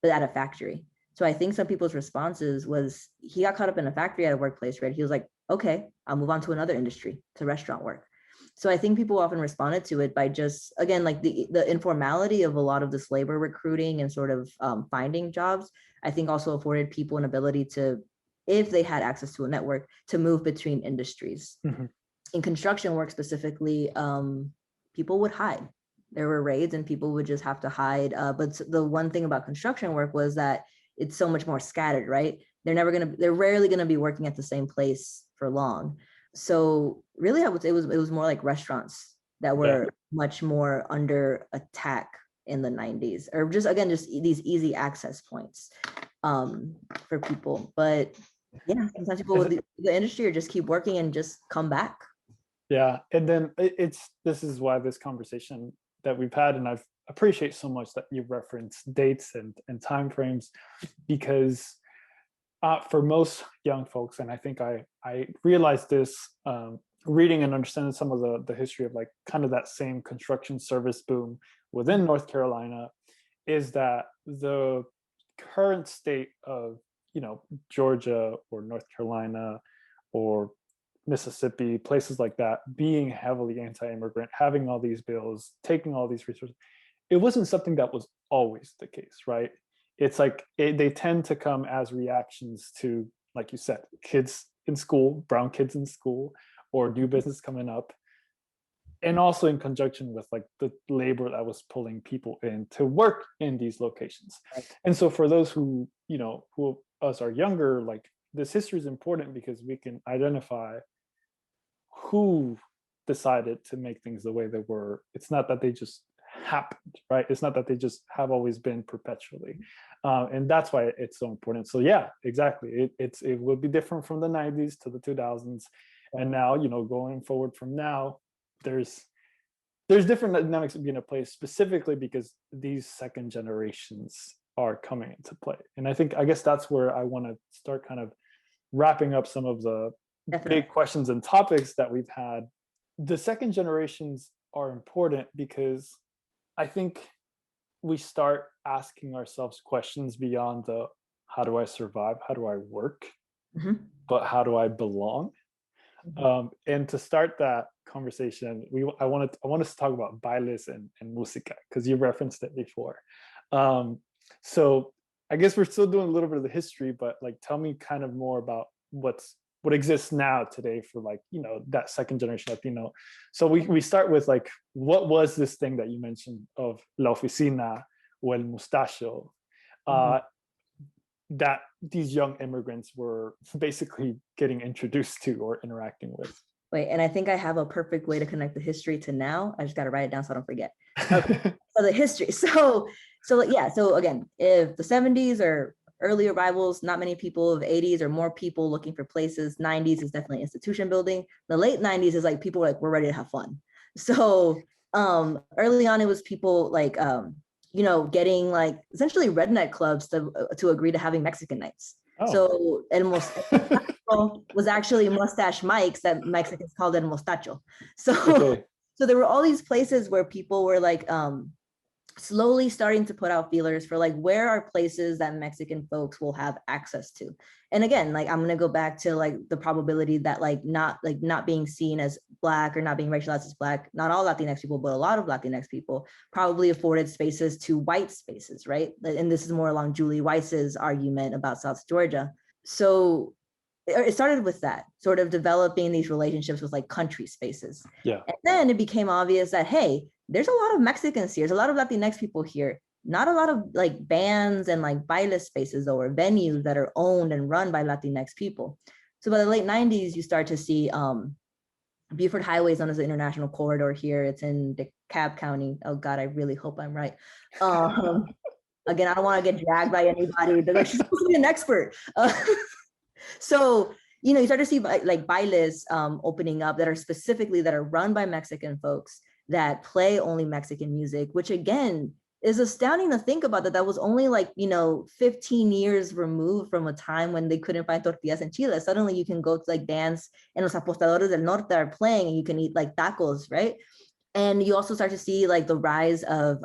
but at a factory. So I think some people's responses was he got caught up in a factory at a workplace raid. He was like, okay, I'll move on to another industry, to restaurant work. So I think people often responded to it by just, again, like the informality of a lot of this labor recruiting and sort of finding jobs, I think also afforded people an ability to, if they had access to a network, to move between industries. In construction work specifically, people would hide. There were raids and people would just have to hide. But the one thing about construction work was that it's so much more scattered, right? They're rarely gonna be working at the same place for long. So really, I would say it was more like restaurants that were much more under attack in the 90s, or just these easy access points for people. But yeah, sometimes people with the industry or just keep working and just come back. Yeah, and then this is why this conversation that we've had, and I appreciate so much that you reference dates and time frames, because for most young folks, and I think I realized this reading and understanding some of the history of like kind of that same construction service boom within North Carolina, is that the current state of, you know, Georgia or North Carolina or Mississippi, places like that, being heavily anti-immigrant, having all these bills, taking all these resources, it wasn't something that was always the case, right? It's like they tend to come as reactions to, like you said, kids in school, brown kids in school, or new business coming up, and also in conjunction with like the labor that was pulling people in to work in these locations. And so for those who, you know, who us are younger, like this history is important because we can identify who decided to make things the way they were. It's not that they just happened, right? It's not that they just have always been perpetually. And that's why it's so important. So yeah, exactly. It will be different from the 90s to the 2000s. And now, you know, going forward from now, there's different dynamics being in place, specifically because these second generations are coming into play. And I guess that's where I want to start kind of wrapping up some of the big questions and topics that we've had. The second generations are important because I think we start asking ourselves questions beyond the how do I survive, how do I work, but how do I belong? And to start that conversation, I want us to talk about bailes and música, because you referenced it before. So I guess we're still doing a little bit of the history, but like tell me kind of more about what exists now today for, like, you know, that second generation Latino. So we start with like, what was this thing that you mentioned of la oficina or el mustacho, that these young immigrants were basically getting introduced to or interacting with? Wait, and I think I have a perfect way to connect the history to now. I just got to write it down so I don't forget. Okay. So the history. So yeah. So again, if the 70s are early arrivals, not many people. Of 80s or more people looking for places. 90s is definitely institution building. The late 90s is like people were like, we're ready to have fun. So early on, it was people like, you know, getting like essentially redneck clubs to agree to having Mexican nights. Oh. So el Mustacho was actually Mustache Mike's that Mexicans called it Mustacho. So, okay. So there were all these places where people were like slowly starting to put out feelers for like, where are places that Mexican folks will have access to? And again, like I'm gonna go back to like the probability that like not being seen as Black or not being racialized as Black, not all Latinx people, but a lot of Latinx people probably afforded spaces to white spaces, right? And this is more along Julie Weiss's argument about South Georgia. So it started with that, sort of developing these relationships with like country spaces. Yeah. And then it became obvious that, hey, there's a lot of Mexicans here. There's a lot of Latinx people here. Not a lot of like bands and like baile spaces though, or venues that are owned and run by Latinx people. So by the late 90s, you start to see Buford Highway is known as the International Corridor here. It's in DeKalb County. Oh God, I really hope I'm right. Again, I don't want to get dragged by anybody. They're like, she's supposed to be an expert. So, you know, you start to see like bailes opening up that are run by Mexican folks that play only Mexican music, which again is astounding to think about that was only like, you know, 15 years removed from a time when they couldn't find tortillas in Chile. Suddenly you can go to like dance and los apostadores del norte are playing and you can eat like tacos, right? And you also start to see like the rise of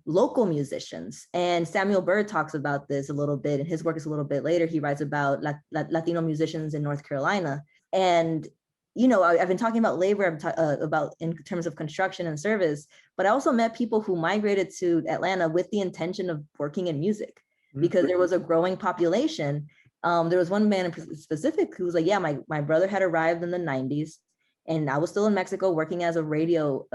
local musicians. And Samuel Bird talks about this a little bit, and his work is a little bit later. He writes about Latino musicians in North Carolina. And, you know, I've been talking about labor, about in terms of construction and service, but I also met people who migrated to Atlanta with the intention of working in music because there was a growing population. There was one man in specific who was like, yeah, my brother had arrived in the 90s and I was still in Mexico working as a radio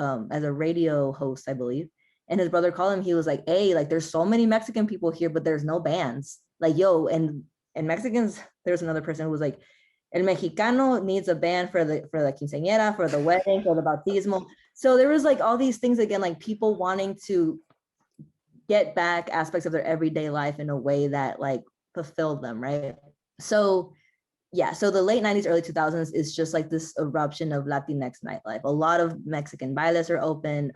host, I believe. And his brother called him, he was like, hey, like there's so many Mexican people here, but there's no bands. Like, yo, and Mexicans, there's another person who was like, El Mexicano needs a band for the quinceañera, for the wedding, for the bautismo. So there was like all these things, again, like people wanting to get back aspects of their everyday life in a way that like fulfilled them, right? So Yeah, so the late 90s, early 2000s is just like this eruption of Latinx nightlife. A lot of Mexican bailes are open.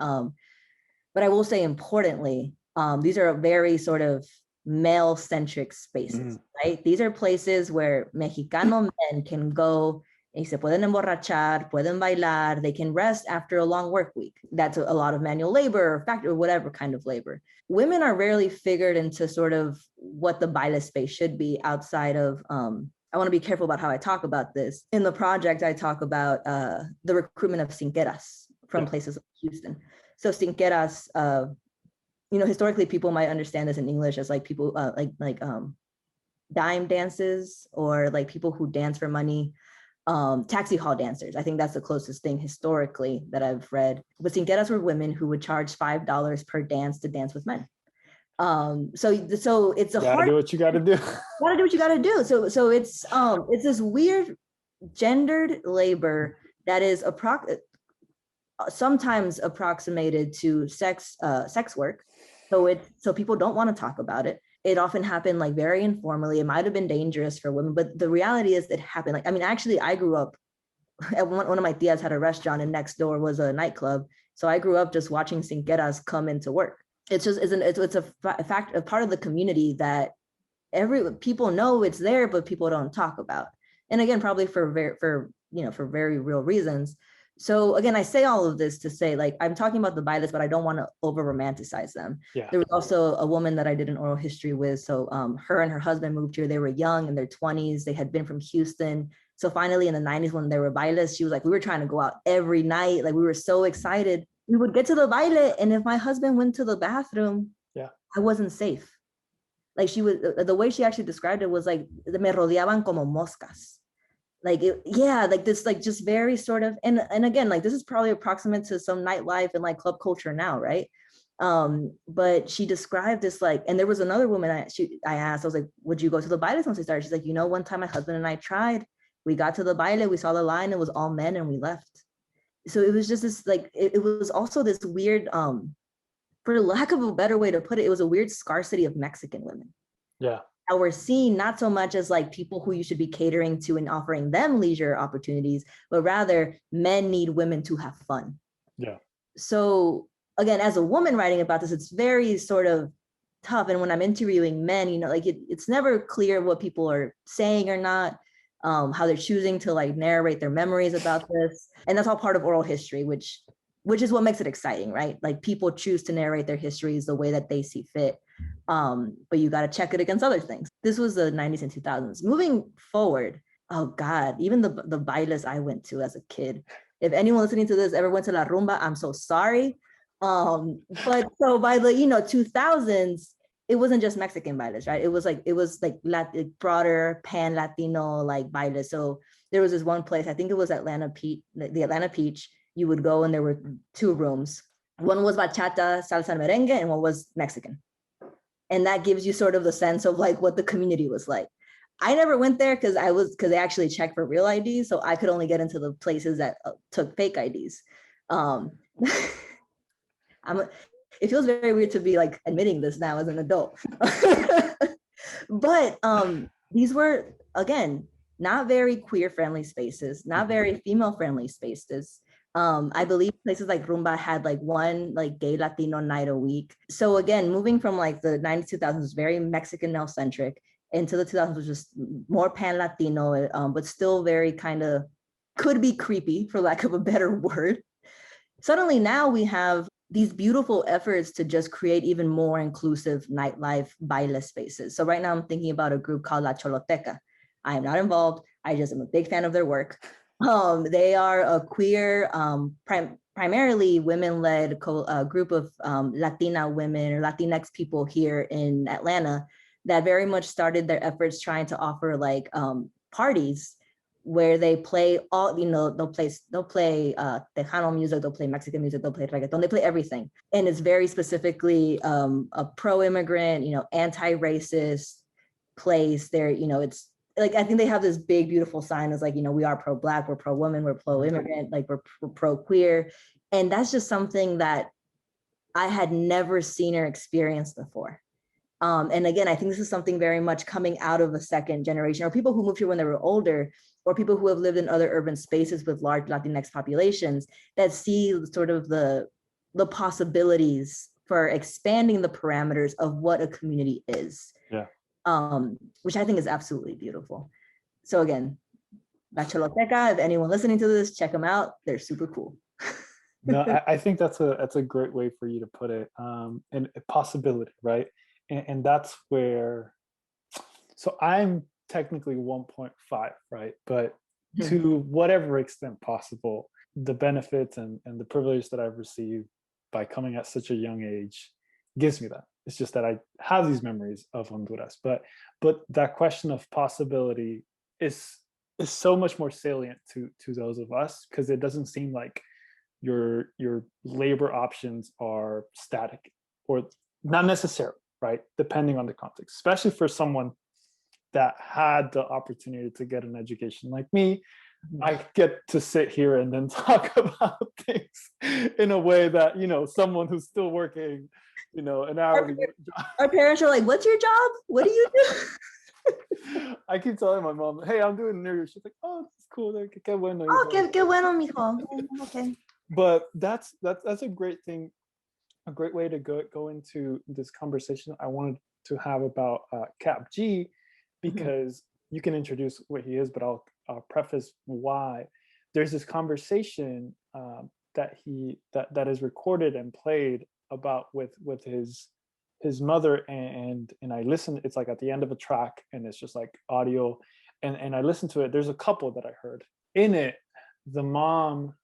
But I will say importantly, these are very sort of male-centric spaces, right? These are places where Mexicano men can go y se pueden emborrachar, pueden bailar, they can rest after a long work week. That's a lot of manual labor or factory or whatever kind of labor. Women are rarely figured into sort of what the baile space should be outside of, I want to be careful about how I talk about this. In the project, I talk about the recruitment of sinqueras from places like Houston. So sinqueras, historically people might understand this in English as like people like dime dances or like people who dance for money, taxi hall dancers. I think that's the closest thing historically that I've read. But sinqueras were women who would charge $5 per dance to dance with men. So it's a hard. Do what you got to do. Gotta do what you got to do. So it's this weird gendered labor that is sometimes approximated to sex work. So people don't want to talk about it. It often happened like very informally. It might have been dangerous for women, but the reality is it happened. Like, I mean, actually I grew up, one of my tias had a restaurant and next door was a nightclub. So I grew up just watching sinqueras come into work. It's a fact, a part of the community that people know it's there, but people don't talk about. And again, probably for very real reasons. So again, I say all of this to say, like, I'm talking about the bailes, but I don't want to over romanticize them. Yeah. There was also a woman that I did an oral history with. So her and her husband moved here. They were young in their 20s. They had been from Houston. So finally in the 90s, when there were bailes, she was like, we were trying to go out every night. Like we were so excited. We would get to the baile. And if my husband went to the bathroom, I wasn't safe. Like the way she actually described it was like, me rodeaban como moscas. Like, like this, like just very sort of, and again, like this is probably approximate to some nightlife and like club culture now, right? But she described this like, and there was another woman I asked, I was like, would you go to the baile once they started? She's like, one time my husband and I tried, we got to the baile, we saw the line, it was all men and we left. So it was just this, like, it was also this weird, for lack of a better way to put it, it was a weird scarcity of Mexican women. Yeah. That we're seen not so much as like people who you should be catering to and offering them leisure opportunities, but rather men need women to have fun. Yeah. So again, as a woman writing about this, it's very sort of tough. And when I'm interviewing men, like it's never clear what people are saying or not, how they're choosing to like narrate their memories about this. And that's all part of oral history, which is what makes it exciting, right? Like people choose to narrate their histories the way that they see fit. But you got to check it against other things. This was the 90s and 2000s. Moving forward, oh God, even the bailes I went to as a kid. If anyone listening to this ever went to La Rumba, I'm so sorry. But so by the 2000s, it wasn't just Mexican bailes, right? It was like broader pan Latino like bailes. So there was this one place, I think it was the Atlanta Peach. You would go and there were two rooms. One was bachata, salsa, and merengue, and one was Mexican. And that gives you sort of the sense of like what the community was like. I never went there because they actually checked for real IDs. So I could only get into the places that took fake IDs. It feels very weird to be like admitting this now as an adult. But these were, again, not very queer friendly spaces, not very female friendly spaces. I believe places like Rumba had like one like gay Latino night a week. So again, moving from like the 90s, 2000s was very Mexican male centric, into the 2000s was just more pan Latino, but still very kind of could be creepy for lack of a better word. Suddenly now we have these beautiful efforts to just create even more inclusive nightlife baile spaces. So right now I'm thinking about a group called La Choloteca. I am not involved. I just am a big fan of their work. They are a queer, primarily women-led group of Latina women or Latinx people here in Atlanta that very much started their efforts trying to offer like parties where they play all, they'll play Tejano music, they'll play Mexican music, they'll play reggaeton, they play everything. And it's very specifically a pro-immigrant, anti-racist place there, it's like, I think they have this big, beautiful sign that's like, we are pro-Black, we're pro-woman, we're pro-immigrant, like we're pro-queer. And that's just something that I had never seen or experienced before. And again, I think this is something very much coming out of a second generation, or people who moved here when they were older, or people who have lived in other urban spaces with large Latinx populations that see sort of the possibilities for expanding the parameters of what a community is. Yeah. Which I think is absolutely beautiful. So again, La Choloteca, if anyone listening to this, check them out. They're super cool. No, I think that's a great way for you to put it. And a possibility, right? And that's where, so I'm technically 1.5, right? But to whatever extent possible, the benefits and the privilege that I've received by coming at such a young age gives me that. It's just that I have these memories of Honduras. But that question of possibility is so much more salient to those of us, because it doesn't seem like your labor options are static, or not necessarily, right? Depending on the context, especially for someone that had the opportunity to get an education like me. I get to sit here and then talk about things in a way that, someone who's still working, an hourly job. Our parents are like, what's your job? What do you do? I keep telling my mom, hey, I'm doing an interview. She's like, oh, that's cool. Qué bueno. Oh, qué bueno, mijo. Okay. But that's a great thing, a great way to go into this conversation I wanted to have about Kap G, because you can introduce what he is, but I'll preface why. There's this conversation that is recorded and played about with his mother, and I listened. It's like at the end of a track, and it's just like audio, and I listened to it. There's a couple that I heard in it. The mom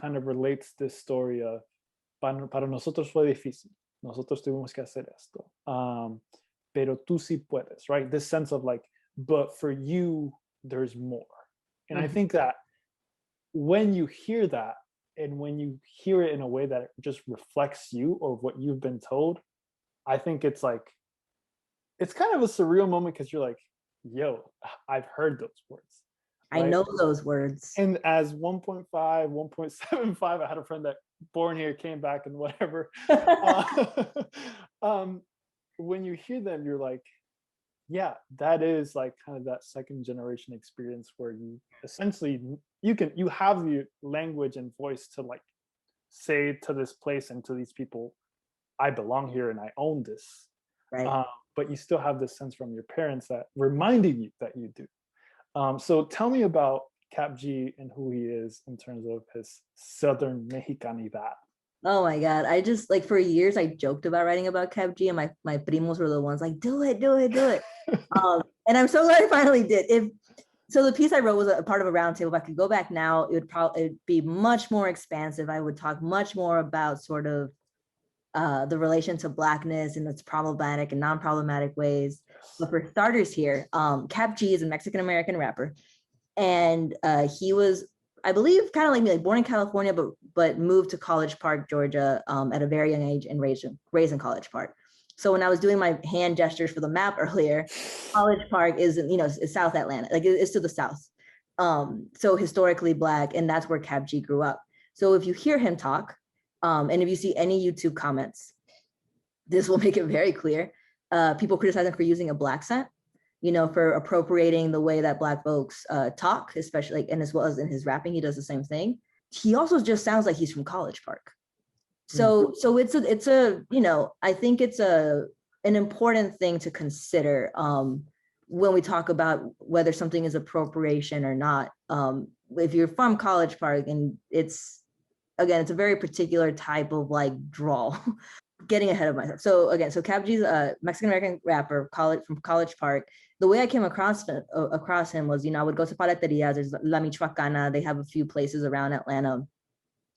kind of relates this story of, para nosotros fue difícil, nosotros tuvimos que hacer esto, pero tú sí puedes, right? This sense of like, but for you, there's more. And I think that when you hear that, and when you hear it in a way that it just reflects you or what you've been told, I think it's like, it's kind of a surreal moment, because you're like, yo, I've heard those words. Right? I know those words. And as 1.5, 1.75, I had a friend that born here, came back, and whatever. When you hear them, you're like, yeah, that is like kind of that second generation experience where you essentially, you have the language and voice to like say to this place and to these people, I belong here and I own this. Right. But you still have this sense from your parents that reminding you that you do. So tell me about Kap G and who he is in terms of his Southern Mexicanidad. Oh my God. I just, like, for years, I joked about writing about Kap G, and my primos were the ones like, do it. And I'm so glad I finally did. So the piece I wrote was a part of a roundtable. If I could go back now, it'd be much more expansive. I would talk much more about sort of the relation to Blackness in its problematic and non-problematic ways. But for starters here, Kap G is a Mexican-American rapper. And he was, I believe, kind of like me, like born in California, but moved to College Park, Georgia at a very young age and raised in College Park. So when I was doing my hand gestures for the map earlier, College Park is, is South Atlanta, like it's to the south. So historically Black, and that's where Kap G grew up. So if you hear him talk, and if you see any YouTube comments, this will make it very clear. People criticize him for using a Black accent, for appropriating the way that Black folks talk, especially, and as well as in his rapping, he does the same thing. He also just sounds like he's from College Park. So it's a I think it's an important thing to consider when we talk about whether something is appropriation or not. If you're from College Park, and it's a very particular type of like drawl. Getting ahead of myself. So Kap G's a Mexican-American rapper from College Park. The way I came across him was, I would go to paleterias. There's La Michoacana. They have a few places around Atlanta.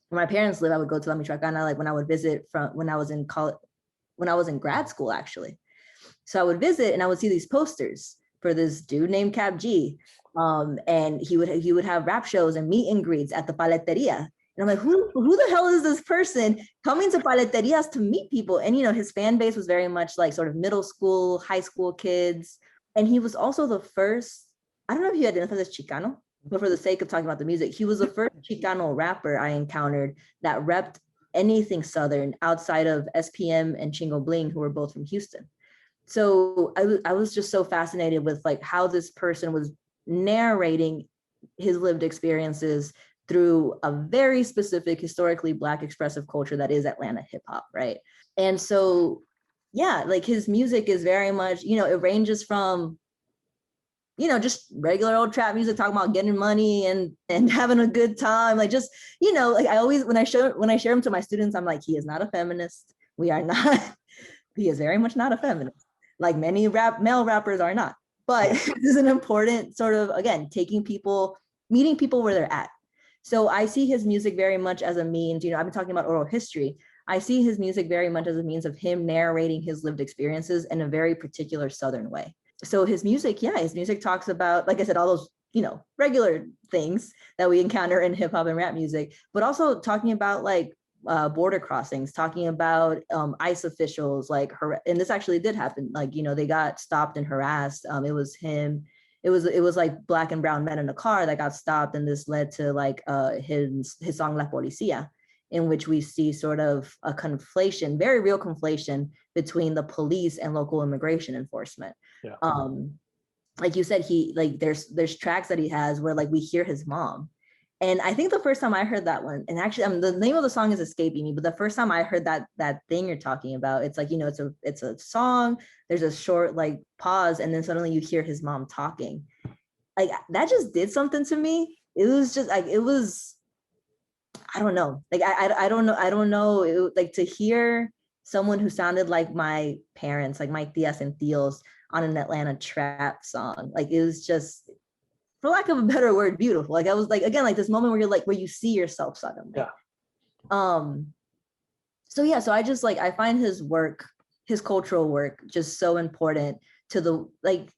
Where my parents live, I would go to La Michoacana, like when I would visit when I was in college, when I was in grad school, actually. So I would visit and I would see these posters for this dude named Kap G. And he would have rap shows and meet and greets at the paleteria. And I'm like, who the hell is this person coming to paleterias to meet people? And, his fan base was very much like sort of middle school, high school kids. And he was also the first, I don't know if he identifies as Chicano, but for the sake of talking about the music, he was the first Chicano rapper I encountered that repped anything Southern outside of SPM and Chingo Bling, who were both from Houston. so I was just so fascinated with like how this person was narrating his lived experiences through a very specific historically Black expressive culture that is Atlanta hip hop, right? And so, yeah, like his music is very much, you know, it ranges from, you know, just regular old trap music talking about getting money and having a good time, like just, you know, like I always when I share him to my students, I'm like, he is not a feminist. We are not. He is very much not a feminist, like many male rappers are not. But this is an important sort of, again, meeting people where they're at. So I see his music very much as a means, you know, I've been talking about oral history. I see his music very much as a means of him narrating his lived experiences in a very particular Southern way. So his music talks about, like I said, all those, you know, regular things that we encounter in hip hop and rap music, but also talking about like border crossings, talking about ICE officials, like and this actually did happen. Like, you know, they got stopped and harassed. It was like Black and brown men in a car that got stopped, and this led to like his song La Policía, in which we see sort of a conflation, very real conflation between the police and local immigration enforcement. Yeah. Like you said, there's tracks that he has where like we hear his mom. And I think the first time I heard that one, and actually the name of the song is escaping me, but the first time I heard that thing you're talking about, it's like, you know, it's a song, there's a short like pause, and then suddenly you hear his mom talking. Like that just did something to me. It was just like, I don't know. Like, I don't know. Like to hear someone who sounded like my parents, like my tias and tios on an Atlanta trap song, like it was just, for lack of a better word, beautiful. Like I was like, again, like this moment where you're like, where you see yourself suddenly. Yeah. So yeah, so I find his work, his cultural work, just so important to the, like,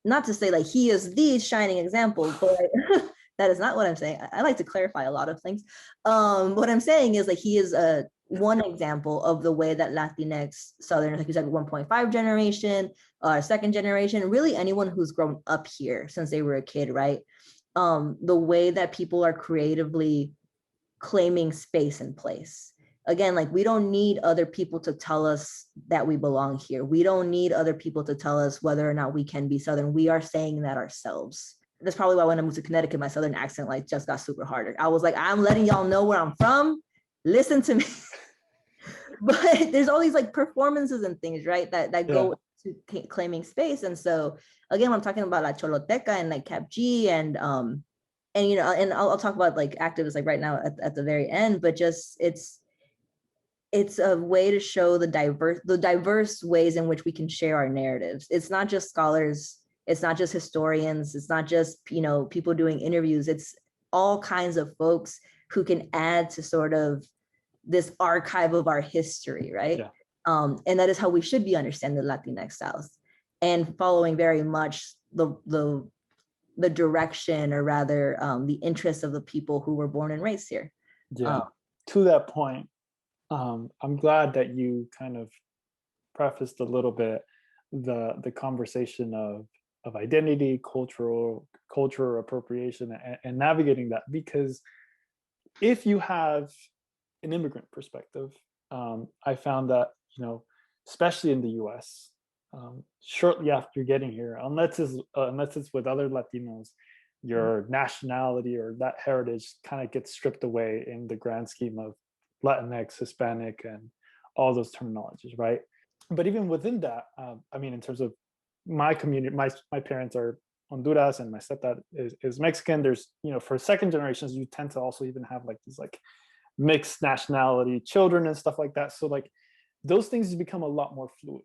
not to say like he is the shining example, but that is not what I'm saying. I like to clarify a lot of things. What I'm saying is like he is one example of the way that Latinx Southerners, like you said, 1.5 generation, second generation, really anyone who's grown up here since they were a kid, right? The way that people are creatively claiming space and place. Again, like we don't need other people to tell us that we belong here. We don't need other people to tell us whether or not we can be Southern. We are saying that ourselves. That's probably why when I moved to Connecticut, my Southern accent like just got super harder. I was like, I'm letting y'all know where I'm from. Listen to me. But there's all these like performances and things, right? That go to claiming space. And so again, when I'm talking about La Choloteca and like Kap G and you know, and I'll talk about like activists like right now at the very end, but just it's a way to show the diverse ways in which we can share our narratives. It's not just scholars, it's not just historians, it's not just, you know, people doing interviews, it's all kinds of folks who can add to sort of this archive of our history, right? Yeah. And that is how we should be understanding the Latinx South, and following very much the direction, or rather the interests of the people who were born and raised here. Yeah. To that point, I'm glad that you kind of prefaced a little bit the conversation of identity, cultural appropriation, and navigating that, because if you have an immigrant perspective, I found that, you know, especially in the U.S., shortly after getting here, unless it's with other Latinos, your nationality or that heritage kind of gets stripped away in the grand scheme of Latinx, Hispanic, and all those terminologies, right? But even within that, I mean, in terms of my community, my parents are Honduras and my stepdad is Mexican. There's, you know, for second generations, you tend to also even have like these like mixed nationality children and stuff like that. So like those things become a lot more fluid,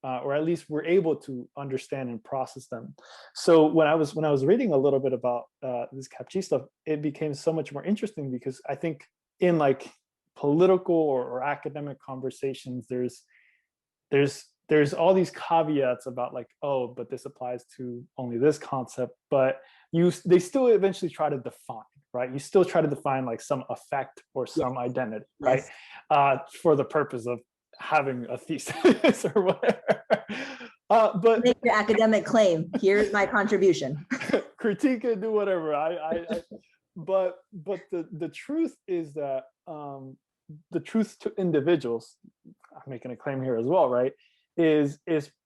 or at least we're able to understand and process them. So when I was reading a little bit about this Kap G stuff, it became so much more interesting, because I think in like political or academic conversations, there's all these caveats about like, oh, but this applies to only this concept, but they still eventually try to define, right? You still try to define like some effect or some identity, right? For the purpose of having a thesis or whatever. But make your academic claim. Here's my contribution. Critique it, do whatever. But the truth is that the truth to individuals, I'm making a claim here as well, right? Is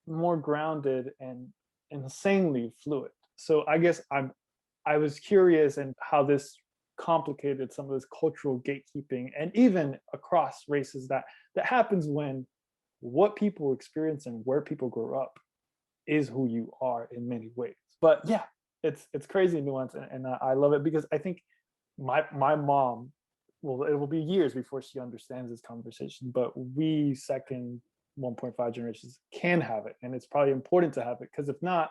more grounded and insanely fluid. So I guess I was curious in how this complicated some of this cultural gatekeeping, and even across races, that happens when what people experience and where people grow up is who you are in many ways. But yeah, it's crazy nuance, and I love it, because I think my mom, well, it will be years before she understands this conversation, but we second 1.5 generations can have it, and it's probably important to have it, because if not,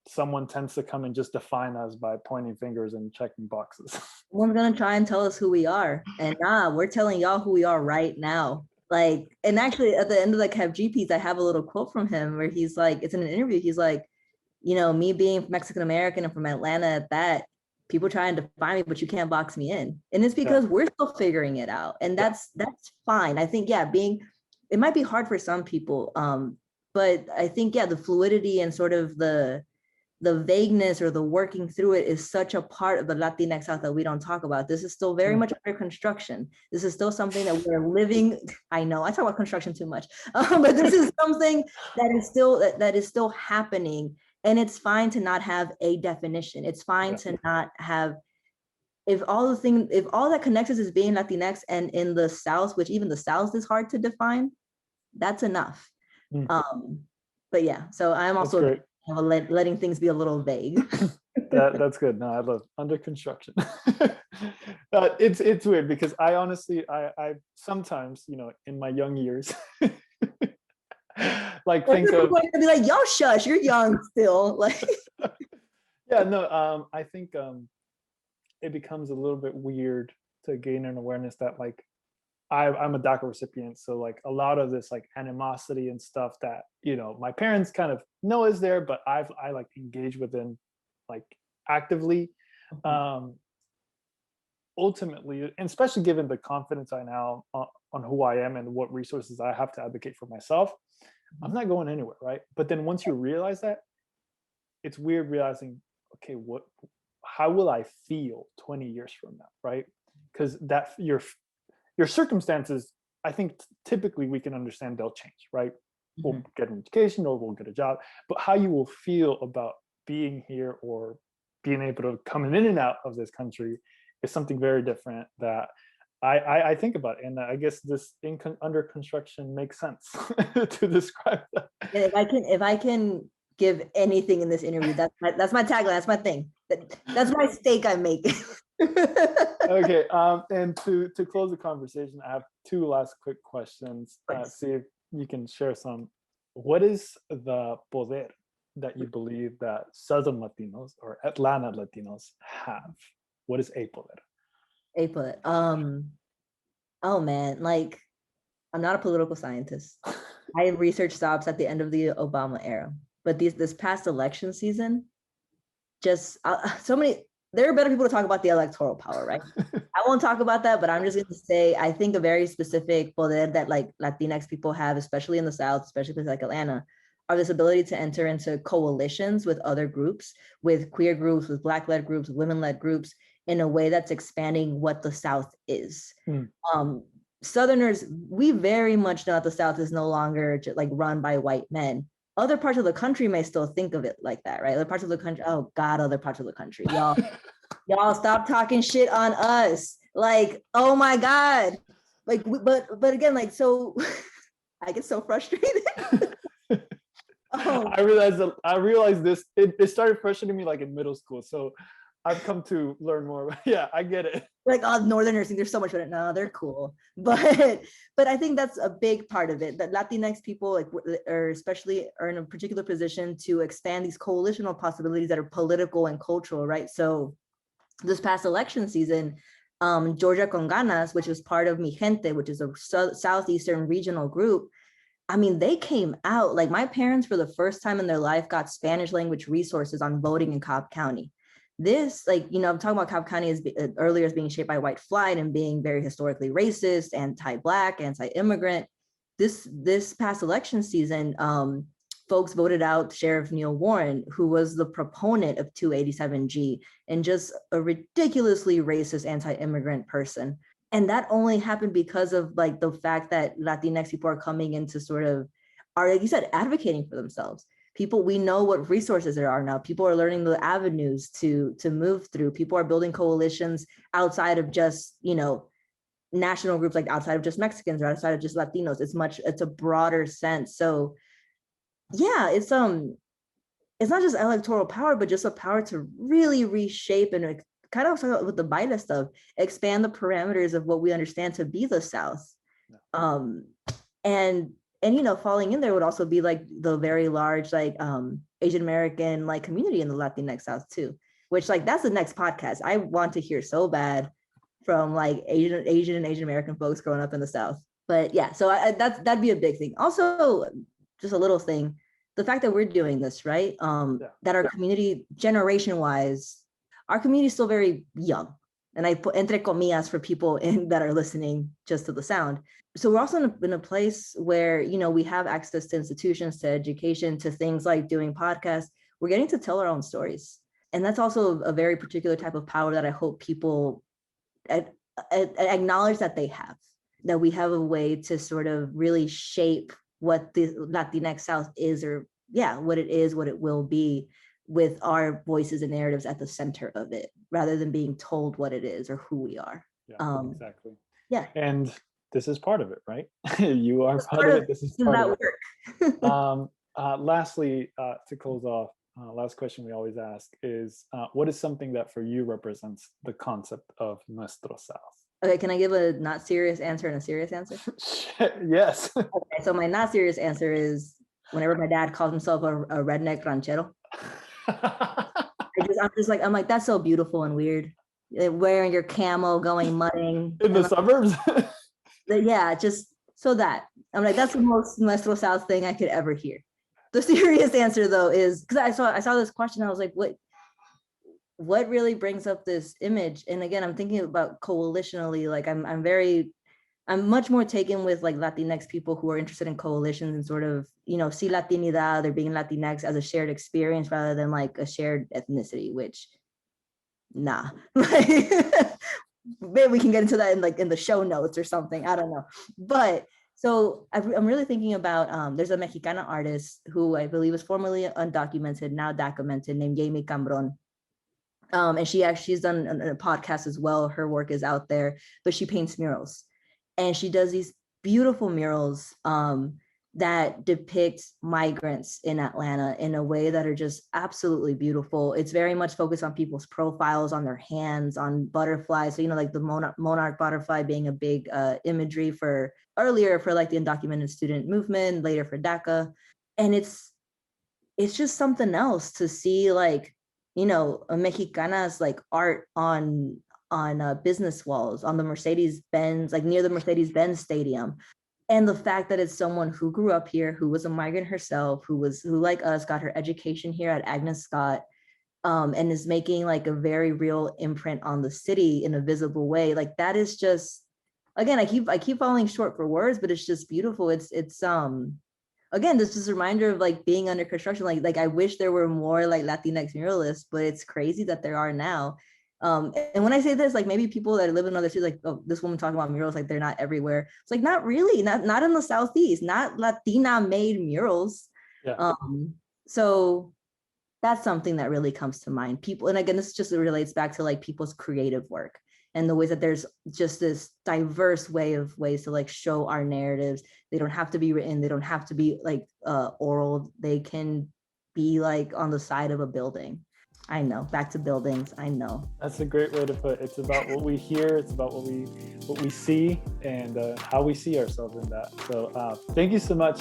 someone tends to come and just define us by pointing fingers and checking boxes. One's gonna try and tell us who we are, and we're telling y'all who we are right now. Like, and actually at the end of the Kap G piece, I have a little quote from him where he's like, it's in an interview, he's like, you know, me being Mexican American and from Atlanta at that, people try and define me, but you can't box me in. And it's because we're still figuring it out. And that's fine. I think, it might be hard for some people, but I think, the fluidity and sort of the vagueness or the working through it is such a part of the Latinx South that we don't talk about. This is still very much under construction. This is still something that we're living. I know I talk about construction too much, but this is something that is still happening. And it's fine to not have a definition. It's fine to not have, if all that connects us is being Latinx, and in the South, which even the South is hard to define, that's enough. But yeah, so I'm also letting things be a little vague. That's good. No, I love under construction. It's weird, because I honestly, I sometimes, you know, in my young years, like think of going to be like, yo, shush, you're young still. Like, yeah, no, I think it becomes a little bit weird to gain an awareness that, like, I'm a DACA recipient, so like a lot of this like animosity and stuff that, you know, my parents kind of know is there, but I like engage within like actively. Ultimately, and especially given the confidence I now on who I am and what resources I have to advocate for myself, I'm not going anywhere, right? But then once you realize that, it's weird realizing, okay, how will I feel 20 years from now, right? Because that your circumstances, I think typically we can understand they'll change, right? We'll get an education or we'll get a job, but how you will feel about being here or being able to come in and out of this country is something very different that I think about. And I guess this under construction makes sense to describe that. If I can give anything in this interview, that's my tagline, that's my thing. That's my steak I make. Okay, and to close the conversation, I have two last quick questions. See if you can share some. What is the poder that you believe that Southern Latinos or Atlanta Latinos have? What is a poder? A poder. Oh man, like, I'm not a political scientist. I research stops at the end of the Obama era, but this past election season, just there are better people to talk about the electoral power, right? I won't talk about that, but I'm just going to say, I think a very specific poder that like Latinx people have, especially in the South, especially places like Atlanta, are this ability to enter into coalitions with other groups, with queer groups, with Black-led groups, women-led groups, in a way that's expanding what the South is. Southerners, we very much know that the South is no longer like run by white men. Other parts of the country may still think of it like that, right? Other parts of the country, oh God, other parts of the country. Y'all stop talking shit on us. Like, oh my God. Like, but again, like, so I get so frustrated. I realized this, it started frustrating me like in middle school. So I've come to learn more. Yeah, I get it. Like, oh, Northerners think they're so much better. No, they're cool. But I think that's a big part of it, that Latinx people like are in a particular position to expand these coalitional possibilities that are political and cultural, right? So this past election season, Georgia Con Ganas, which was part of Mi Gente, which is a Southeastern regional group, I mean, they came out, like my parents for the first time in their life got Spanish language resources on voting in Cobb County. This, like, you know, I'm talking about Cobb County earlier as being shaped by white flight and being very historically racist, anti-Black, anti-immigrant. This past election season, folks voted out Sheriff Neil Warren, who was the proponent of 287G and just a ridiculously racist anti-immigrant person. And that only happened because of like the fact that Latinx people are coming into sort of are, like you said, advocating for themselves. People, we know what resources there are now. People are learning the avenues to move through. People are building coalitions outside of just, national groups, like outside of just Mexicans or outside of just Latinos. It's a broader sense. So yeah, it's not just electoral power, but just a power to really reshape and kind of with the baile stuff, expand the parameters of what we understand to be the South. And falling in there would also be like the very large Asian American community in the Latinx South too, which that's the next podcast I want to hear so bad from Asian and Asian American folks growing up in the South. But yeah, so that'd be a big thing. Also, just a little thing, the fact that we're doing this, right? That our community, generation wise, our community is still very young. And I put entre comillas for people that are listening just to the sound. So we're also in a place where, we have access to institutions, to education, to things like doing podcasts. We're getting to tell our own stories. And that's also a very particular type of power that I hope people acknowledge that they have, that we have a way to sort of really shape what the Latinx South is, or what it is, what it will be, with our voices and narratives at the center of it, rather than being told what it is or who we are. Exactly. Yeah. And this is part of it, right? You are part of it. This is part of it. Lastly, to close off, last question we always ask is, what is something that for you represents the concept of Nuestro South? Okay, can I give a not serious answer and a serious answer? Yes. Okay, so my not serious answer is whenever my dad calls himself a redneck ranchero, I'm like, that's so beautiful and weird. Wearing your camo, going mudding. In the suburbs? Yeah, just so that. I'm like, that's the most Nuestro South thing I could ever hear. The serious answer though is, because I saw this question, I was like, what really brings up this image? And again, I'm thinking about coalitionally, I'm much more taken with Latinx people who are interested in coalitions and sort of, see Latinidad or being Latinx as a shared experience rather than a shared ethnicity, which nah. Maybe we can get into that in the show notes or something. I don't know. But so I'm really thinking about, there's a Mexicana artist who I believe is formerly undocumented, now documented, named Yami. And she's done a podcast as well. Her work is out there, but she paints murals. And she does these beautiful murals that depict migrants in Atlanta in a way that are just absolutely beautiful. It's very much focused on people's profiles, on their hands, on butterflies. So, the monarch butterfly being a big imagery earlier for the undocumented student movement, later for DACA. And it's just something else to see a Mexicana's art on business walls, on the Mercedes-Benz, near the Mercedes-Benz stadium. And the fact that it's someone who grew up here, who was a migrant herself, who like us, got her education here at Agnes Scott, and is making a very real imprint on the city in a visible way. That is just, again, I keep falling short for words, but it's just beautiful. It's again, this is a reminder of being under construction. I wish there were more Latinx muralists, but it's crazy that there are now. And when I say this, maybe people that live in other cities, oh, this woman talking about murals, they're not everywhere. It's not really, not in the Southeast, not Latina made murals. Yeah. So that's something that really comes to mind. People, and again, this just relates back to people's creative work and the ways that there's just this diverse ways to show our narratives. They don't have to be written. They don't have to be oral. They can be on the side of a building. I know, back to buildings, I know. That's a great way to put it. It's about what we hear, it's about what we see, and how we see ourselves in that. So thank you so much,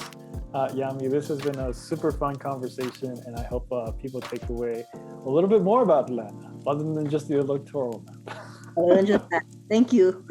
Yami. This has been a super fun conversation, and I hope people take away a little bit more about Atlanta, other than just the electoral map. Other than just that. Thank you.